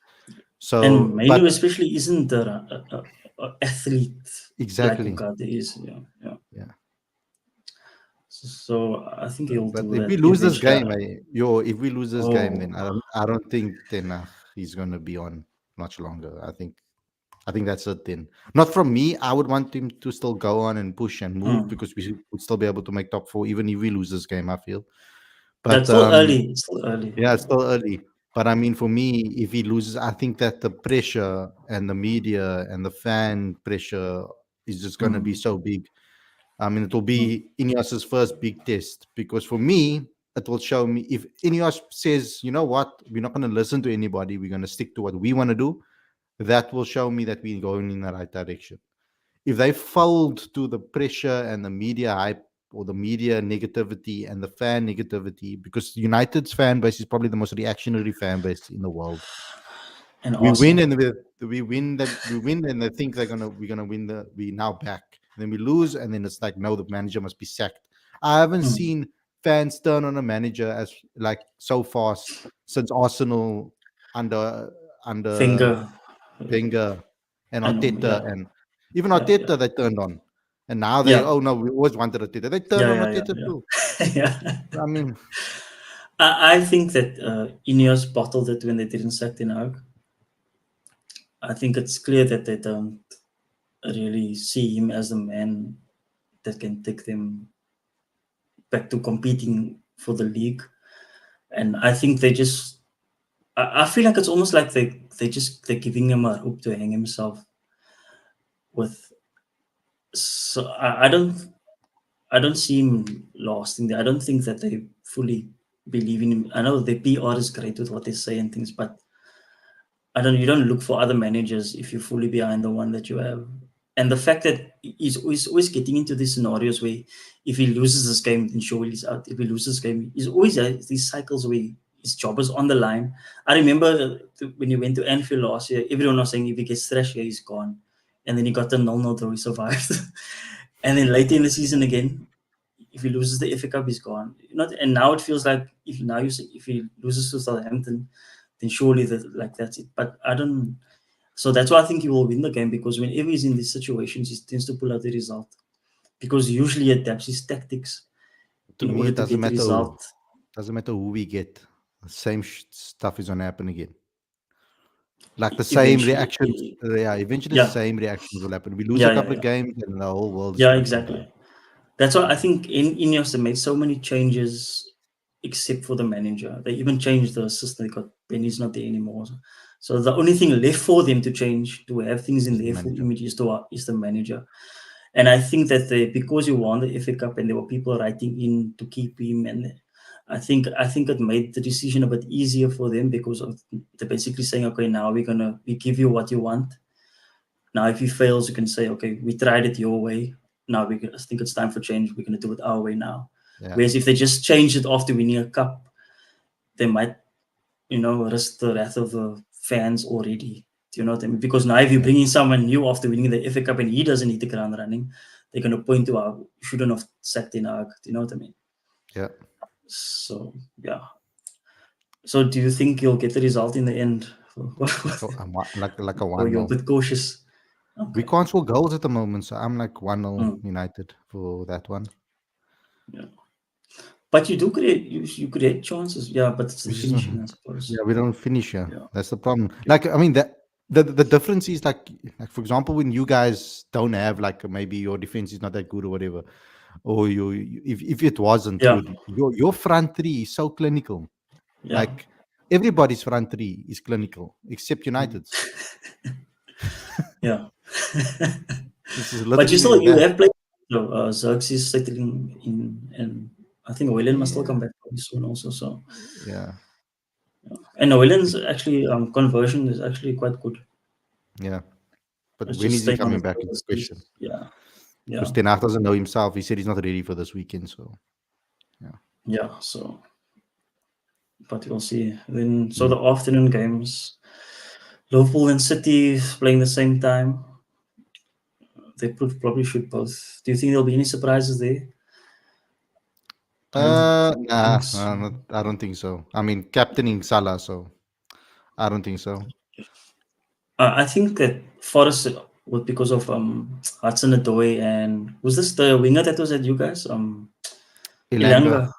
So, Mainu but especially isn't a athlete like exactly, Ugarte is. Yeah, yeah. yeah. So I think he'll But do if we that lose this eventually. game, if we lose this game, Oh, then I don't think then he's going to be on much longer. I think that's it then. Not from me. I would want him to still go on and push and move mm. because we would still be able to make top four even if we lose this game. I feel, Yeah, but it's still early. It's still early. yeah, it's still early. But I mean, for me, if he loses, I think that the pressure and the media and the fan pressure is just going to be Mm, so big. I mean, it will mm. be Ineos's first big test because for me, it will show me if Ineos says, you know what, we're not going to listen to anybody, we're going to stick to what we want to do. That will show me that we're going in the right direction. If they fold to the pressure and the media hype or the media negativity and the fan negativity, because United's fan base is probably the most reactionary fan base in the world. And We win Arsenal. and we win and they think we're gonna win we now back. Then we lose and then it's like no, the manager must be sacked. I haven't Mm. seen fans turn on a manager as like so fast since Arsenal under under Finger. Wenger and I know. Arteta, Yeah. and even Yeah. Yeah. Arteta they turned on, and now they, Yeah. oh no, we always wanted Arteta. They turn Yeah. on Yeah. Yeah. Arteta too. Yeah. Yeah. I mean, I think that Ineos bottled it when they didn't sack Ten Hag. I think it's clear that they don't really see him as the man that can take them back to competing for the league. And I think they just, I feel like it's almost like they're giving him a hope to hang himself with. So I don't see him lasting there. I don't think that they fully believe in him. I know the PR is great with what they say and things, but I don't. You don't look for other managers if you're fully behind the one that you have. And the fact that he's always getting into these scenarios where if he loses this game, then surely he's out. If he loses this game, he's always these cycles where his job is on the line. I remember when he went to Anfield last year, everyone was saying if he gets thrashed here, he's gone. And then he got the 0-0 draw, he survived. And then later in the season again, if he loses the FA Cup, he's gone. Not, and now it feels like if now you say if he loses to Southampton, then surely that's it. But I don't. So that's why I think he will win the game because whenever he's in these situations, he tends to pull out the result because usually he adapts his tactics to in me, order it to get the result. doesn't matter who we get. The same stuff is gonna happen again. Like the same Eventually, reactions. Yeah, eventually the yeah, same reactions will happen. We lose a yeah, yeah, couple of yeah, games, and the whole world is yeah, crashing down. exactly. That's why I think in Ineos they made so many changes, except for the manager. They even changed the assistant. They got Benny's not there anymore. So the only thing left for them to change to have things in Is the their full manager? image is the manager. And I think that because he won the FA Cup and there were people writing in to keep him, and I think it made the decision a bit easier for them because of they're basically saying, okay, now we give you what you want. Now, if he fails, you can say, okay, we tried it your way. Now I think it's time for change. We're gonna do it our way now. Yeah, Whereas if they just change it after winning a cup, they might risk the wrath of the fans already. Do you know what I mean? Because now if you yeah, bring in someone new after winning the FA Cup and he doesn't hit the ground running, they're going to point to you shouldn't have sacked in Hague. Do you know what I mean? yeah. So, yeah. So do you think you'll get the result in the end? Like a Or one you're a nil. bit cautious? We Okay. can't score goals at the moment, so I'm like 1-0 Mm, United for that one. yeah. But you create chances. Yeah, but it's the Which is finishing, I yeah, suppose. we don't finish here. Yeah. That's the problem. Like I mean that the difference is like for example when you guys don't have like maybe your defense is not that good or whatever, or if it wasn't Yeah. good, your front three is so clinical. Yeah. Like everybody's front three is clinical except Mm. United's. Yeah. This is But literally you that. have played. So, Zerks is settling in, and I think Wayland must still Yeah, come back pretty soon also. So, yeah, and Wayland's actually conversion is actually quite good. yeah. But It's when just is he staying on the coming back field. is the question. Yeah, Because yeah, Ten Hag doesn't know himself. He said he's not ready for this weekend. So yeah. yeah. So, but we'll see. Then, so Mm. the afternoon games, Liverpool and City playing the same time. Probably should both. Do you think there'll be any surprises there? I don't think Nah, so. I don't think so. I mean, captaining Salah, so I don't think so. I think that Forest would because of Hudson Odoi and was this the winger that was at you guys? Ilanga, Ilanga.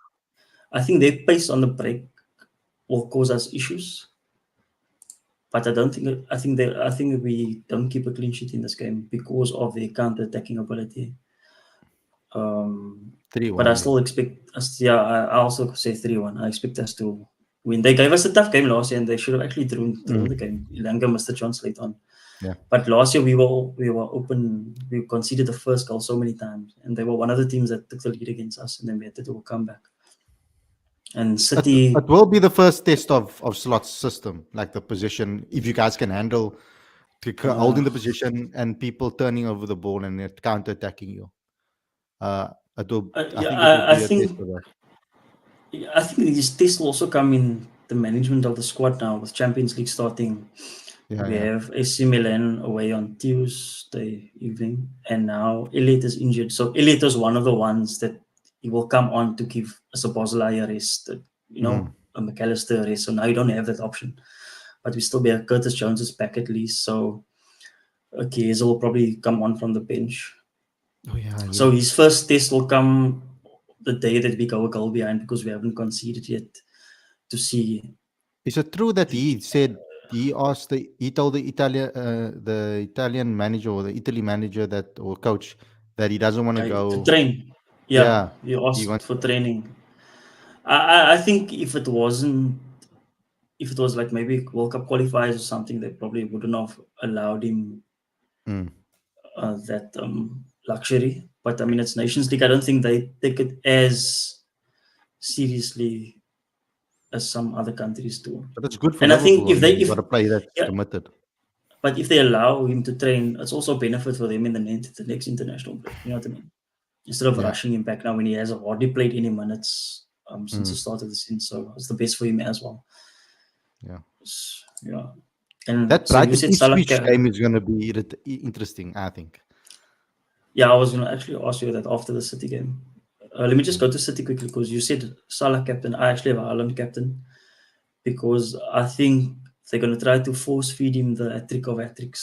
I think their pace on the break will cause us issues, but I don't think I think we don't keep a clean sheet in this game because of their counter attacking ability. three But I one. still expect us. Yeah, I also say 3-1. I expect us to win. They gave us a tough game last year, and they should have actually drawn the Mm. game. Ilanga missed the chance late on. Yeah, But last year we were open. We conceded the first goal so many times, and they were one of the teams that took the lead against us, and then we had to do a comeback. And it City, will be the first test of Slot's system, like the position. If you guys can handle uh, holding the position and people turning over the ball and counter attacking you, it will. I yeah, think it will I be a test think of that. I think these tests will also come in the management of the squad now with Champions League starting. Yeah, We yeah. have AC Milan away on Tuesday evening, and now Elliot is injured. So Elliot was one of the ones that he will come on to give a Sabozlai a rest, Mm. a McAllister a rest. So now you don't have that option. But we still be Curtis Jones is back at least. So okay, Hazel will probably come on from the bench. Oh yeah, So you. his first test will come the day that we go a goal behind because we haven't conceded yet to see. Is it true that he said he told the Italian manager or the Italy manager that or coach that he doesn't want to To go? train. Yeah, Yeah, you he asked wants. for training. I think if it was like maybe World Cup qualifiers or something, they probably wouldn't have allowed him Mm. that luxury. But I mean, it's Nations League. I don't think they take it as seriously as some other countries do. But it's good for And I think Liverpool. I if they mean, you if got a player that's yeah, committed. but if they allow him to train, it's also a benefit for them in the next international break. You know what I mean? Instead of Yeah. rushing him back now when he has hardly played any minutes since Mm. the start of the season, so it's the best for him as well. Yeah. Yeah, and That so you Brighton said Salah. Ipswich game is going to be interesting, I think. Yeah, I was gonna actually ask you that after the City game. Let me just Mm. go to City quickly because you said Salah captain. I actually have Haaland captain because I think they're gonna try to force feed him the hat-trick of hat-tricks.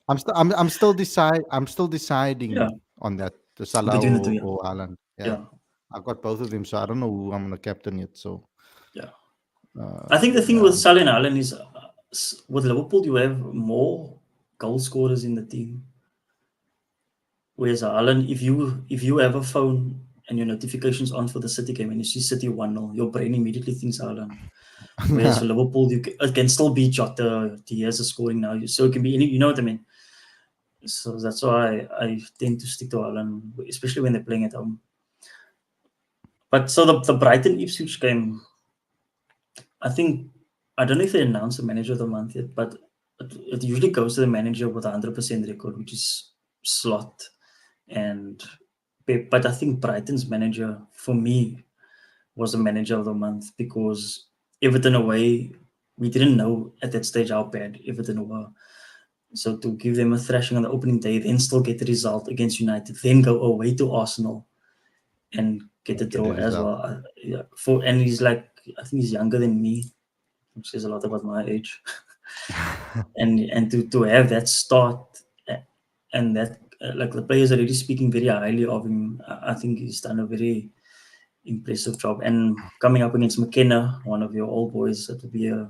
I'm still Yeah, deciding on that, the Salah between the two. Yeah, or Haaland. Yeah. yeah, I've got both of them, so I don't know who I'm going to captain yet. So, yeah. I think the thing yeah. with Salah and Haaland is with Liverpool you have more goal scorers in the team. Whereas Haaland, if you have a phone and your notifications on for the City game and you see City 1-0, your brain immediately thinks Haaland. Whereas for Liverpool, it can still be Jota. Diaz is scoring now, so it can be any. You know what I mean? So that's why I tend to stick to Haaland, especially when they're playing at home. But so the Brighton Ipswich game, I think I don't know if they announced the manager of the month yet, but it usually goes to the manager with a 100% record, which is Slot and Pep. But I think Brighton's manager for me was the manager of the month because Everton away, we didn't know at that stage how bad Everton were. So to give them a thrashing on the opening day, then still get the result against United, then go away to Arsenal and get a Get draw the as result. well. Yeah, and he's like I think he's younger than me, which says a lot about my age. And to have that start and that like the players are already speaking very highly of him. I think he's done a very impressive job. And coming up against McKenna, one of your old boys, that will be a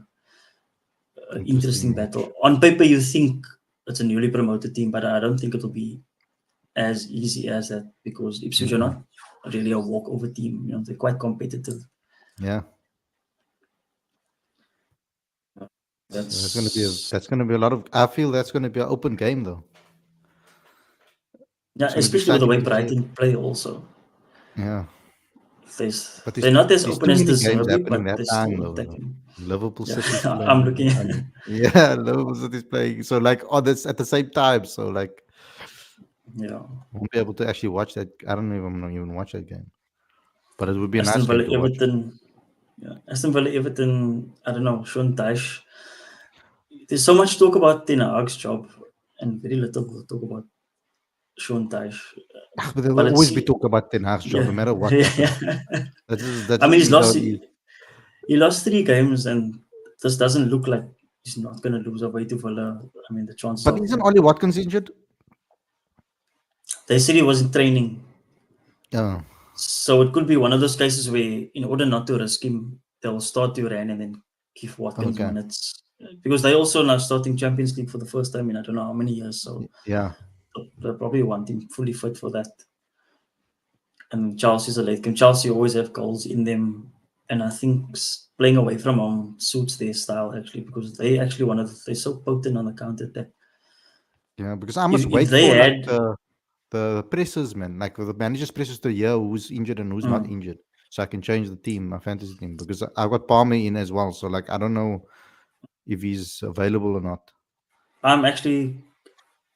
Interesting interesting match. battle. On paper, you think it's a newly promoted team, but I don't think it'll be as easy as that because Ipswich are Mm-mm. not really a walkover team. They're quite competitive. Yeah. So That's that's going to be a lot of. I feel that's going to be an open game though. yeah, It's going to be especially with the exciting way to see. Brighton play. Also, Yeah. But they're not as there's open too as many De games Zerbi, happening but that they're time still though. attacking. Liverpool Yeah, City's I'm playing. looking. Yeah, Liverpool City's playing. So like, oh, that's at the same time. So like, Yeah, I won't be able to actually watch that. I don't know if I'm gonna even watch that game. But it would be a Aston nice game Villa, to watch. Everton. Yeah, Aston Villa, Everton. I don't know. Sean Dyche. There's so much talk about Ten Hag's job and very little talk about Sean Dyche. But there will But always it's be talk about Ten Hag's job, yeah, no matter what yeah. happens. I That's mean, just how it is. he lost 3 games, and this doesn't look like he's not going to lose away to Villa. I mean, the chances But are isn't quite. Ollie Watkins injured? They said he was in training, Yeah. so it could be one of those cases where, in order not to risk him, they'll start Duran and then give Watkins Okay. minutes because they also now starting Champions League for the first time in I don't know how many years. So Yeah. they'll probably want him fully fit for that. And Chelsea's a late game. Chelsea always have goals in them, and I think playing away from home suits their style actually because they actually they're so potent on the counter attack. Yeah. Because I If must if wait they for like had, the presses, man. Like the managers presses to hear who's injured and who's not mm, injured. So I can change the team, my fantasy team, because I've got Palmer in as well. So like I don't know if he's available or not. I'm actually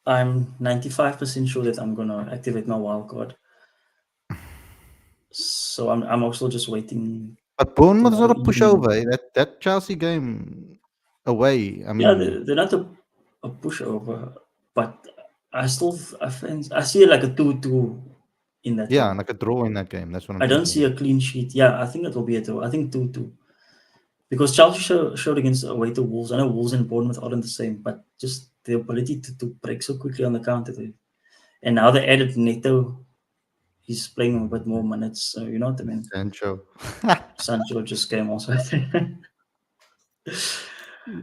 I'm 95% sure that I'm gonna activate my wild card. So I'm also just waiting But till Bournemouth's not our a evening. pushover. Eh? That Chelsea game away. I Yeah, mean, they're not a pushover, but I still I see it like a 2-2. in that Yeah, game. like a draw in that game. That's what I'm I don't thinking. see Yeah. a clean sheet. Yeah, I think it will be a draw. I think 2-2. Because Chelsea showed against away to Wolves. I know Wolves and Bournemouth aren't the same, but just the ability to break so quickly on the counter. And now they added Neto. He's playing a bit more minutes. So you know what I mean? Sancho. Sancho just came also.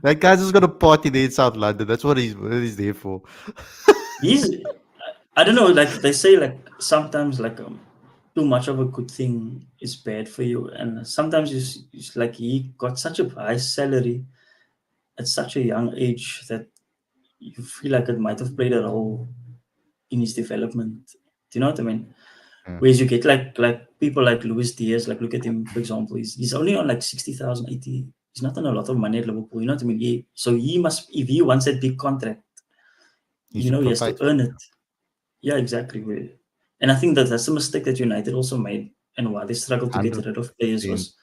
That guy's just got a party there in South London. That's what he's there for. He's, I don't know, like they say, like sometimes, like too much of a good thing is bad for you. And sometimes it's like he got such a high salary at such a young age that you feel like it might have played a role in his development. Do you know what I mean? Yeah. Whereas you get like people like Luis Diaz, like look at him for example, he's only on like 60,000, 80. He's not on a lot of money at Liverpool. You know what I mean? So he must, if he wants that big contract, He you know, should he has to provide for earn it. it. Yeah, exactly. And I think that that's the mistake that United also made, and why they struggled to get rid of players 100%. was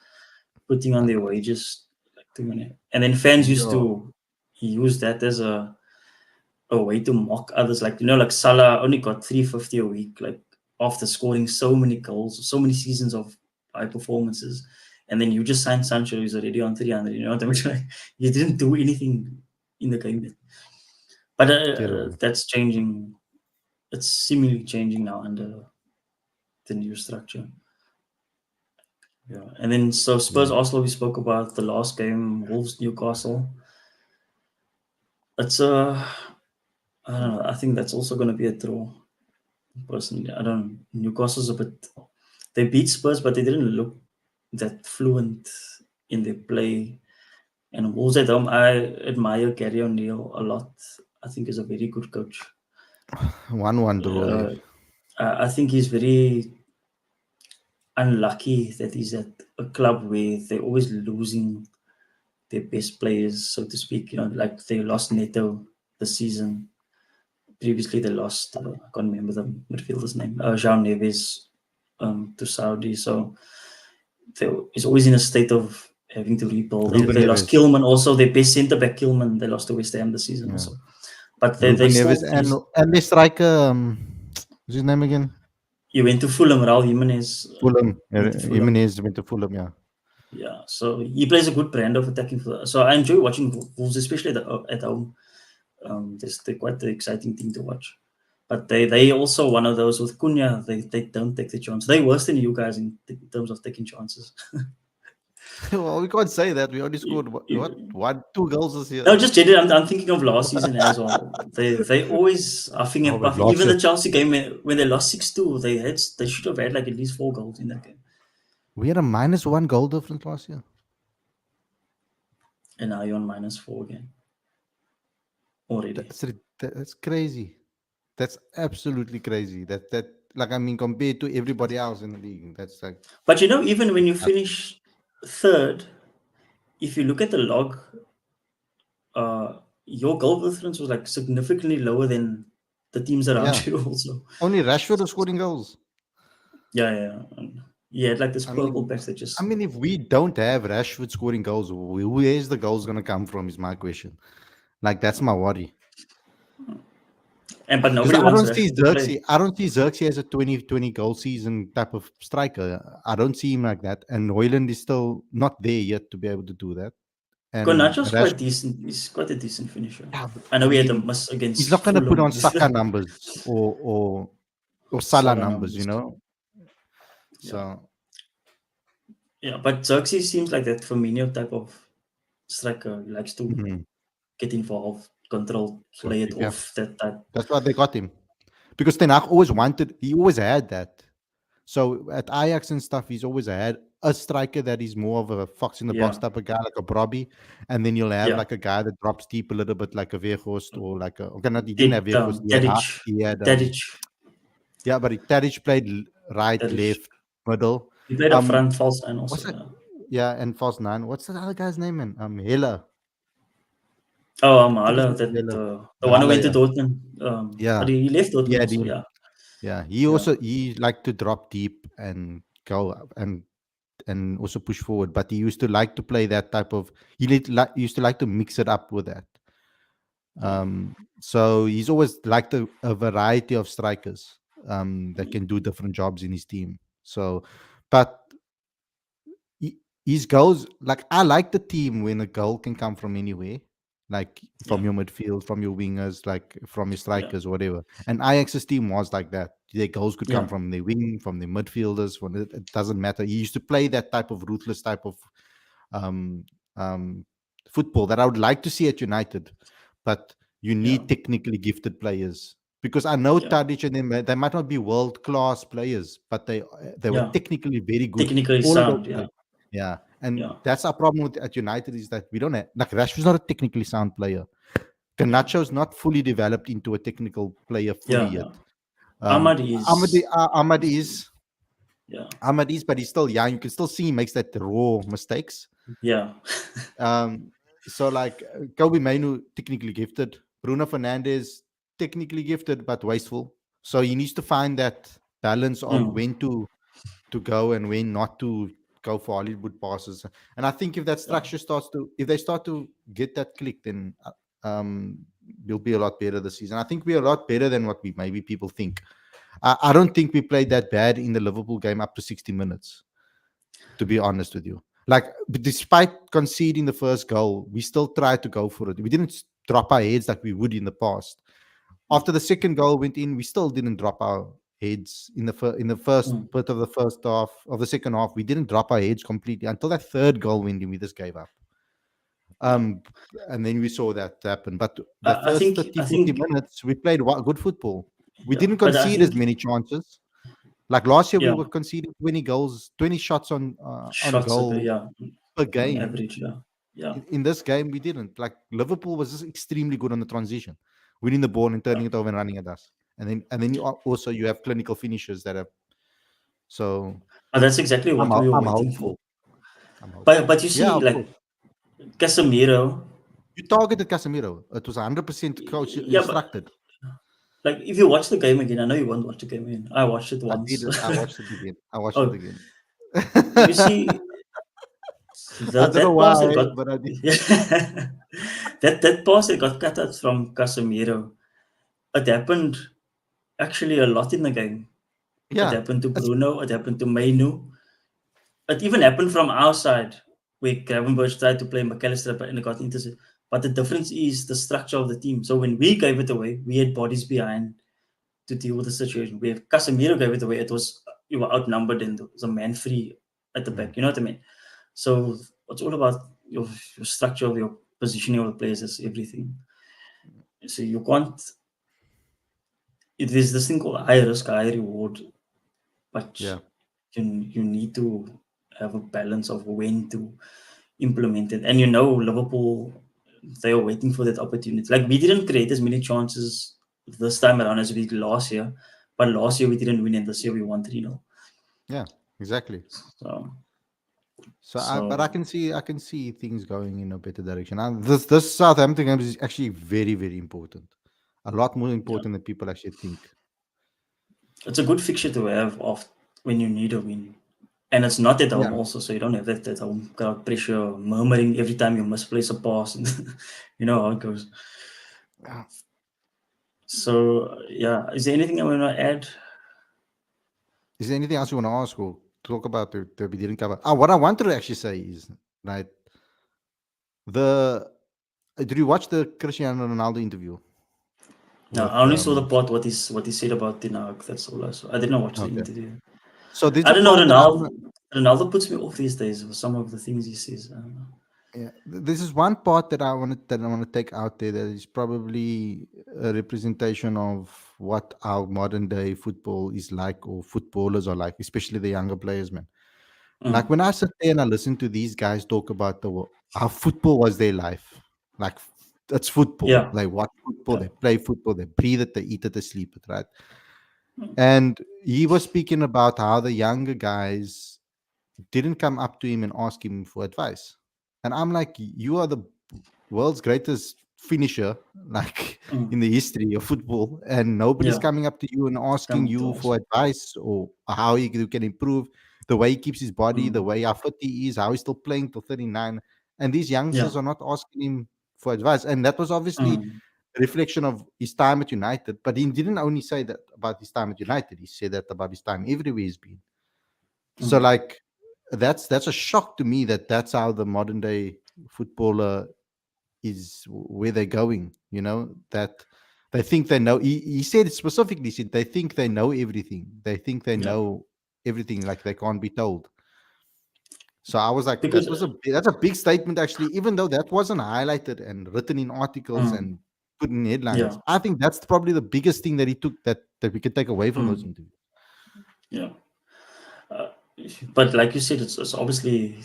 putting on their wages like too many. And then fans used Yo, to use that as a way to mock others. Like, you know, like Salah only got 350 a week, like after scoring so many goals, so many seasons of high performances. And then you just signed Sancho, who's already on 300. You know what I mean? Like, you didn't do anything in the game yet. But terrible. that's changing. It's seemingly changing now under the new structure. Yeah. And then so Spurs Yeah. Arsenal, we spoke about the last game, Wolves Newcastle. It's I don't know. I think that's also going to be a draw. Personally, I don't. Newcastle's a bit. They beat Spurs, but they didn't look that fluent in their play. And Wolves at home, I admire Gary O'Neill a lot. I think he's a very good coach. 1-1 draw there. Uh, I think he's very unlucky that he's at a club where they're always losing their best players, so to speak. You know, like they lost Neto this season. Previously, they lost, I can't remember the midfielder's name, Jean Neves to Saudi. So he's always in a state of having to rebuild. Ruben They lost Neves. Kilman also, their best centre back Kilman, they lost to West Ham this season Yeah. also. But they Ruben Neves still, and the striker, what's his name again? he went to Fulham, Raul Jimenez Fulham. went to Fulham. Jimenez went to Fulham, yeah. Yeah, so he plays a good brand of attacking. So I enjoy watching Wolves, especially at home. They're quite the exciting thing to watch. But they also one of those with Cunha. They don't take the chance. They worse than you guys in terms of taking chances. Well, we can't say that. We only You- scored what you- one, two goals this year. no, just generally, I'm thinking of last season as well. They always huffing Oh, and but puffing. last Even year the Chelsea game when they lost 6-2, they should have had like at least 4 goals in that game. we had a -1 goal difference last year. And now you're on -4 again already. That's crazy. That's absolutely crazy. That like I mean compared to everybody else in the league, that's like But you know, even when you nothing. finish third, if you look at the log, your goal difference was like significantly lower than the teams Yeah, around you also. only Rashford was scoring goals. Yeah, yeah. And he had like this I mean, purple patch that I just mean, if we don't have Rashford scoring goals, where's the goals gonna come from? Is my question. Like that's my worry. but Because nobody wants Rashford to play. I don't see Xerxes as a 20 goal season type of striker. I don't see him like that. And Hoyland is still not there yet to be able to do that. And Garnacho's Rash, quite decent. He's quite a decent finisher. yeah, but I I know we had a mean, miss he's against not gonna put Fulham on with Saka numbers or Salah Salah numbers, you numbers. know. Yeah, So yeah. But Xerxes seems like that Firmino type of striker. He likes to mhm, get involved, control, play it yeah, off. That type. that's why they got him. Because Ten Hag always wanted, he always had that. So at Ajax and stuff, he's always had a striker that is more of a fox in the box Yeah, type of guy, like a Brobby, and then you'll have yeah. like a guy that drops deep a little bit, like a Weghorst or like a. Okay, not he didn't have Weghorst. Tadic, He had Tadic, yeah, but Tadic played right, Tadic. left, middle. He played up Um, front, false nine also. what's that? Yeah. Yeah, and false nine. What's that other guy's name? Man, Hela. Oh, I think his Amala, name is that Hela. the one who went to Yeah, Dortmund. But yeah, he left he Dortmund had also. him. Yeah, Yeah, yeah, he liked to drop deep and go up and also push forward. But he used to like to play that type of. He used to like to mix it up with that. yeah. So he's always liked a variety of strikers. that can do different jobs in his team. So, but his goals, like I like the team when a goal can come from anywhere, like Yeah. from your midfield, from your wingers, like from your Yeah. strikers, whatever. And Ajax's team was like that. Their goals could come Yeah. from their wing, from their midfielders. From it doesn't matter. He used to play that type of ruthless type of um, um, football that I would like to see at United, but you Yeah. need technically gifted players. Because I know Yeah. Tadic and them, they might not be world class players, but they were Yeah. technically very good. Technically All of those sound. Yeah. players. Yeah, and Yeah. that's our problem at United is that we don't have, like Rashford's not a technically sound player. Yeah. Garnacho's not fully developed into a technical player fully Yeah. yet. Yeah. Ahmad is. Ahmad is Yeah. Ahmad is, but he's still young. You can still see he makes that raw mistakes. Yeah. Um, so like Kobe Mainu, technically gifted. Bruno Fernandes, technically gifted but wasteful. So he needs to find that balance of Mm. when to go and when not to go for Hollywood passes. And I think if that Yeah. structure if they start to get that click, then we'll be a lot better this season. I think we're a lot better than what we maybe people think. I don't think we played that bad in the Liverpool game up to 60 minutes, to be honest with you. Like, despite conceding the first goal, we still tried to go for it. We didn't drop our heads like we would in the past. Mm. After the second goal went in, we still didn't drop our heads in the first Mm. bit of the first half of the second half. We didn't drop our heads completely until that third goal went in. We just gave up. Yeah. Um, and then we saw that happen. But the I first think. 30, I 40 think. minutes, we played good football. We Yeah. didn't But I concede as think. many chances. Like last year, we Yeah. were conceding 20 goals, 20 shots on Shots. goal Yeah. per On game. average. Yeah. Yeah. In this game, we didn't. Like Liverpool was just extremely good on the transition, winning the ball and Yeah. turning it over and running at us. And then also you have clinical finishers that have. So But that's exactly what we were I'm waiting for. hopeful. I'm hopeful. But you Yeah, see, of like course. Casemiro. You targeted Casemiro. It was 100% coach Yeah, but instructed. like if you watch the game again, I know you won't watch the game again. I watched it I did once. it. I watched it again. I watched it Oh, again. you see, I don't know that pass that why, got but I did. that pass that got cut out from Casemiro. It happened actually a lot in the game. It Yeah. happened to It's, Bruno. It happened to Mainu. It even happened from our side where Gravenberch tried to play McAllister and it got intercepted. But the difference is the structure of the team. So when we gave it away, we had bodies behind to deal with the situation. Where Casemiro gave it away, it was you were outnumbered and there was a man free at the mm, back. You know what I mean? So it's all about your structure of your positioning of the players is everything. So you can't. It is this thing called high risk, high reward, but yeah. you need to have a balance of when to implement it. And you know, Liverpool, they are waiting for that opportunity. Like we didn't create as many chances this time around as we did last year, but last year we didn't win, and this year we won 3-0. Yeah. Exactly. So, So, but so I can see things going in a better direction. And this Southampton game is actually very, very important. A lot more yeah, important than people actually think. it's a good fixture to have of when you need a win. And it's not at home Yeah. also, so you don't have that home crowd pressure murmuring every time you misplace a pass. And you know how it goes. Yeah. So yeah, is there anything I want to add? Is there anything else you want to ask or talk about that we didn't cover? What I wanted to actually say is, right, the did you watch the Cristiano Ronaldo interview No, with I only saw the part what he said about Dinag. That's all I saw. I didn't watch the Okay. interview. So there's I a don't know. part that I want. Ronaldo puts me off these days with some of the things he says. I don't know. Yeah, this is one part that I want to take out there that is probably a representation of what our modern day football is like, or footballers are like, especially the younger players, man. Like Mm, when I sit there and I listen to these guys talk about how football was their life, like that's football. yeah, They watch football, yeah, they play football, they breathe it, they eat it, they sleep it, right? mm, And he was speaking about how the younger guys didn't come up to him and ask him for advice. And I'm like, you are the world's greatest finisher, like mm, in the history of football, and nobody's yeah. coming up to you and asking Come to you us. for advice or how you can improve the way he keeps his body, the Mm, way how fit he is, how he's still playing till 39. And these yeah. youngsters are not asking him for advice. And that was obviously Mm, reflection of his time at United. But he didn't only say that about his time at United. He said that about his time everywhere he's been. So Mm, like that's a shock to me that that's how the modern day footballer is where they're going. That they think they know. He said it specifically. He said they think they know everything. They think they yeah, know everything, like they can't be told. So I was like, because that's a big statement actually. Even though that wasn't highlighted and written in articles mm, and put in yeah, headlines, I think that's probably the biggest thing that he took, that we could take away from those mm, interviews. yeah. Uh, but like you said, it's obviously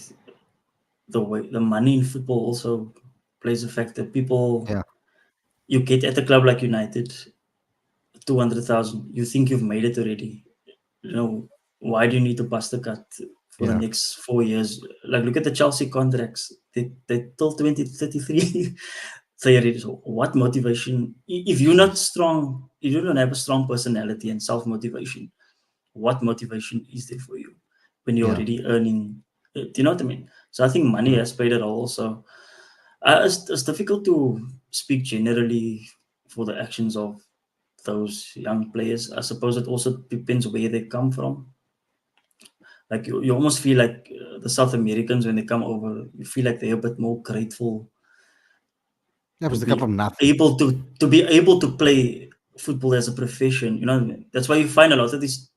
the way the money in football also plays a factor. People Yeah, you get at a club like United, 200,000. You think you've made it already. Why do you need to bust the cut for the yeah, next 4 years? Like, look at the Chelsea contracts. They till 2033. They already. So what motivation? If you're not jeez, strong, if you don't have a strong personality and self motivation, what motivation is there for you when you're yeah. already earning? Do you know what I mean? So I think money Mm. has played a role. So it's difficult to speak generally for the actions of those young players. I suppose it also depends where they come from. Like you almost feel like the South Americans when they come over, you feel like they're a bit more grateful Yeah, to because they come be from nothing. able to play football as a profession. You know what I mean? That's why you find a lot of these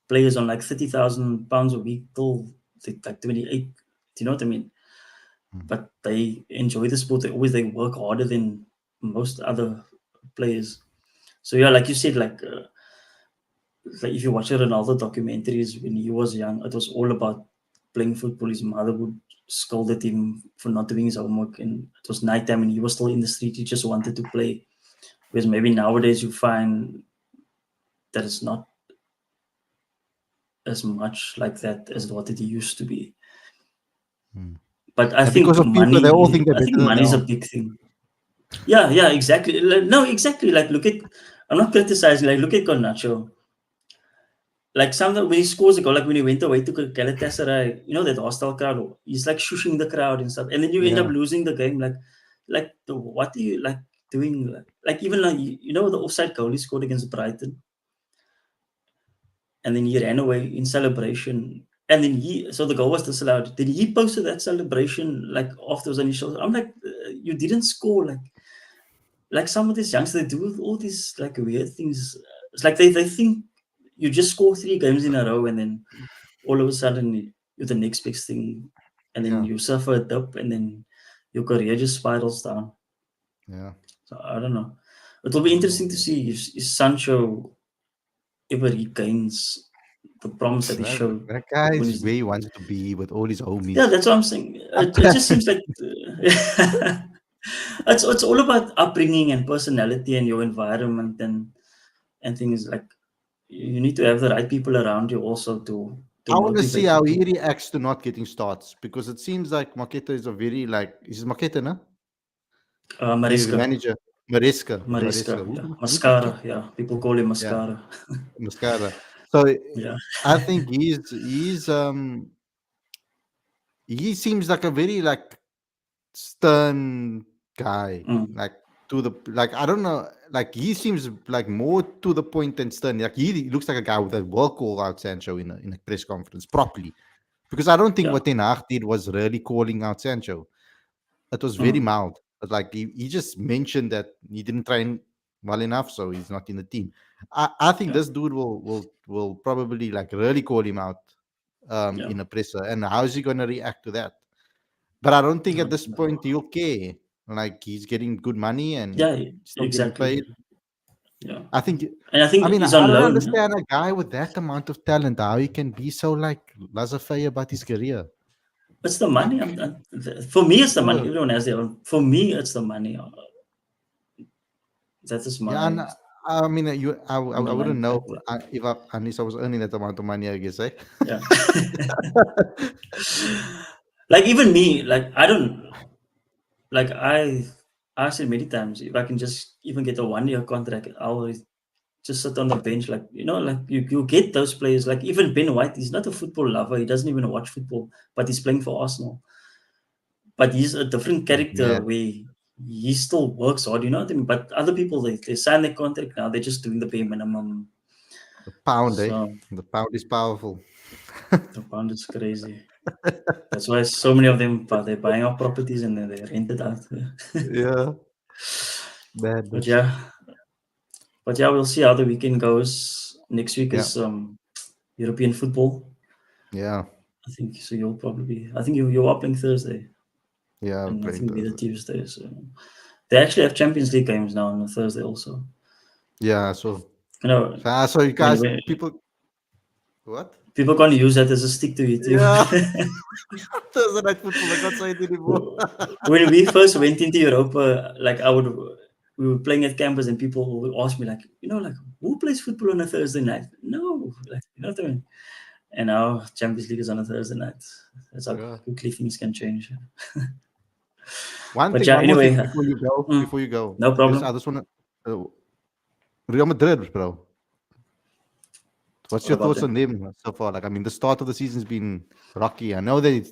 players on like £30,000 a week till they like 28. Do you know what I mean? Mm. But they enjoy the sport. They work harder than most other players. So yeah, like you said, like if you watch a Ronaldo documentaries when he was young, it was all about playing football. His mother would scolded him for not doing his homework, and it was nighttime, and he was still in the street. He just wanted to play. Whereas maybe nowadays you find that it's not as much like that as what it used to be. Mm. But I And because think of people, they all money. think they're I think better than they money is a are. big thing. Yeah, yeah, exactly. No, exactly. Like look at. I'm not criticizing. Like look at Garnacho. Like sometimes when he scores a goal, like when he went away to Galatasaray, that hostile crowd, he's like shushing the crowd and stuff, and then you end up Yeah, losing the game. What are you like doing? Like even like the offside goal he scored against Brighton, and then he ran away in celebration, and then so the goal was disallowed. Then he posted that celebration like after his initial. I'm like, you didn't score. Like some of these youngsters, they do all these like weird things. It's like they think you just score 3 games in a row, and then all of a sudden you're the next big thing, and then yeah, you suffer a dip, and then your career just spirals down. yeah. So I don't know. It will be I don't know, interesting to man. see if Sancho ever regains the promise that he showed That guy when is he's. where he wants to be with all his Yeah, homies. that's what I'm saying. It just seems like it's all about upbringing and personality and your environment and things like you need to have the right people around you also to I want to see motivate you how he to reacts to not getting starts, because it seems like Maketa is a very like, is Maketa, no? The Mariska. manager, Maresca, Mariska, Maresca. yeah. Who's Mascara, Maketa? yeah. People call him Yeah, Mascara. Mascara. So Yeah. I think he seems like a very like stern guy. Mm, Like to the like, I don't know, like he seems like more to the point than stern. Like he looks like a guy that will call out Sancho in a press conference properly. Because I don't think yeah. what Ten Hag did was really calling out Sancho. It was very Mm, mild. But like he just mentioned that he didn't train well enough, so he's not in the team. I think yeah. this dude will probably like really call him out Yeah. in a presser. And how is he gonna react to that? But I don't think Yeah. at this point he'll care. Like he's getting good money and Yeah, still getting exactly. paid. Yeah. I think And I think I mean, he's I on don't loan. Yeah. understand a guy with that amount of talent, how he can be so like laissez-faire about his career. It's the money. Like, For me, it's the money. oh, Everyone has their own. For me, it's the money. That is yeah, and my I mean, I wouldn't underlying know factor. if unless I was earning that amount of money, I guess, eh? Yeah. Like even me, like I don't like I said many times if I can just even get a 1 year contract, I'll just sit on the bench. Like like you get those players. Like even Ben White, he's not a football lover. He doesn't even watch football, but he's playing for Arsenal. But he's a different He's character mad. way. he still works hard, you know what I mean? But other people, they sign their contract now, they're just doing the bare minimum. The pound, eh? So The pound is powerful. the pound is crazy. That's why so many of them, they're buying up properties and then they rent it out. Yeah, But madness. yeah, but yeah, we'll see how the weekend goes. Next week Yeah, is European football. yeah, I think so. You'll probably. I think you're up playing Thursday, yeah. We're and I playing think we the Thursday. Tuesday. So they actually have Champions League games now on a Thursday also. Yeah, so You know, so you when, guys, when people, what? people can't use that as a stick to hit you. Yeah, Thursday night football. I can't say it anymore. When we first went into Europa, like we were playing at campus, and people would ask me like, like who plays football on a Thursday night? No, like what I mean. And now Champions League is on a Thursday night. That's how Yeah. quickly things can change. One But thing, yeah, one more anyway, thing before you go. mm, Before you go, no just I problem. just want to Real Madrid, bro. What's What your about thoughts on them? them so far? Like, I mean, the start of the season's been rocky. I know they I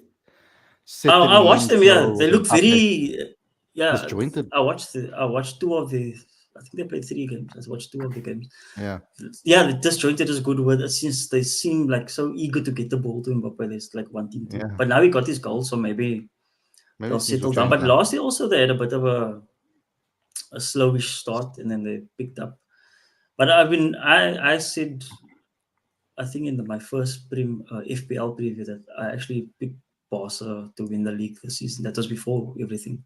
settling watched in them. Yeah, slow they and look up and very. Yeah, disjointed. I watched two of the. I think they played three games. I watched two of the games. Yeah, Yeah, the disjointed is a good word. Since they seem like so eager to get the ball to Mbappe, there's like wanting to. yeah. But now he got his goal, so maybe Maybe they'll things will settle down. change But now. last year also they had a bit of a slowish start, and then they picked up. But I said, I think in my first FPL preview, that I actually picked Barca to win the league this season. That was before everything,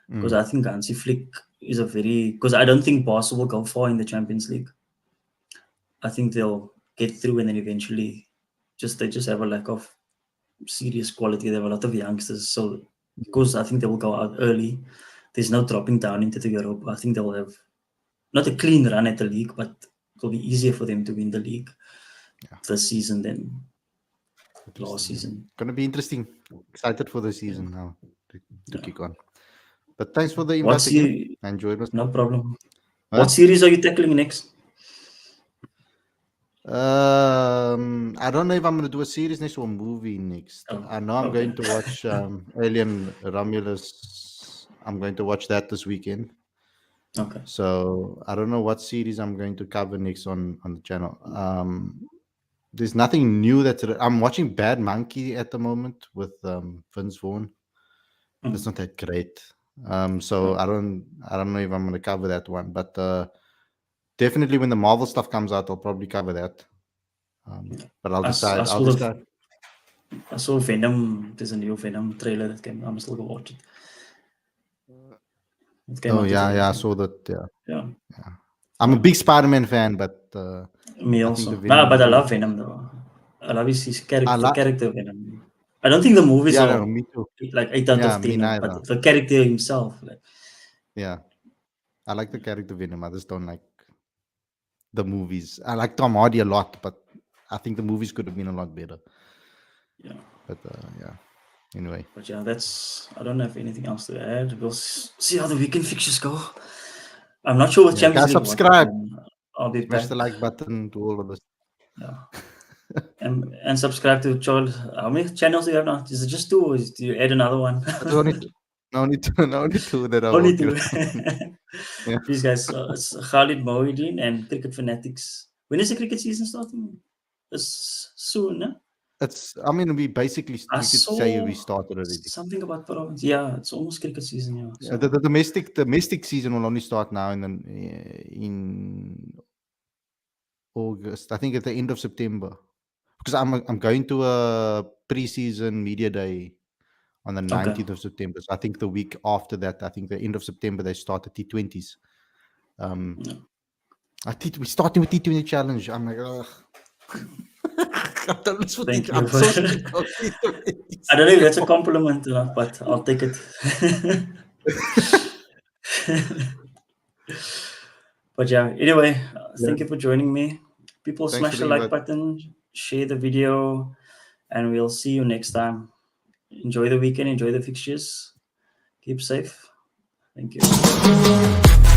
because Mm. I think Hansi Flick is a very, because I don't think Barca will go far in the Champions League. I think they'll get through, and then eventually they just have a lack of serious quality. They have a lot of youngsters, so because I think they will go out early. There's no dropping down into the Europa. I think they will have not a clean run at the league, but it'll be easier for them to win the league Yeah, this season than last interesting. Yeah. season. Gonna be interesting. Excited for the Yeah, season now to yeah. kick on. But thanks for the invite What's again. the I enjoyed No myself. problem. Huh? What series are you tackling next? I don't know if I'm gonna do a series next or a movie next. Oh, I know I'm okay. going to watch Alien Romulus. I'm going to watch that this weekend. Okay. So I don't know what series I'm going to cover next on the channel. There's nothing new I'm watching Bad Monkey at the moment with Vince Vaughn. It's Mm, not that great. So okay. I don't know if I'm gonna cover that one, but definitely when the Marvel stuff comes out, I'll probably cover that. But I'll I, s- I decide. I'll saw the decide. I saw Venom. There's a new Venom trailer that came. I'm still gonna watch it. It came Oh out yeah, today, I yeah, I think. saw that. Yeah, Yeah. yeah. I'm a Yeah. big Spider-Man fan, but Me I think the also. Nah, Venom but I movie. love Venom though. I love his I character. The like. character Venom. I don't think the movies Yeah, no, are me too. like 8 out Yeah, of me 10, neither. but the character himself, like, Yeah, I like the character Venom. I just don't like the movies. I like Tom Hardy a lot, but I think the movies could have been a lot better. yeah. But yeah. Anyway, But yeah, I don't have anything else to add. We'll see how the weekend fixtures go. I'm not sure with yeah, Champions guys, League what, but subscribe, I'll be smash back. the like button to all of us. Yeah. And subscribe to Charles. How many channels do you have now? Is it just two, or do you add another one? I just wanted to, no need to, no need to that I'm Only working two. on. Yeah, Please, guys. It's Khalid Mohideen and Cricket Fanatics. When is the cricket season starting? It's soon, no? it's. I mean, I we could say we saw started already. something about province. Yeah, it's almost cricket season. Yeah, Yeah, the so domestic season will only start now in August. I think at the end of September, because I'm going to a preseason media day on the okay. 19th of September. So I think the week after that, I think the end of September they start the T20s. Um, Yeah. we're starting with T20 challenge. I'm like, ugh. I don't listen for Thank you I'm for. so sick of T20s. I don't know if that's a compliment or not, but I'll take it. But yeah, anyway, Yeah. thank you for joining me. People, Thanks for smash the the like invite. button, share the video, and we'll see you next time. Enjoy the weekend, enjoy the fixtures, keep safe. Thank you.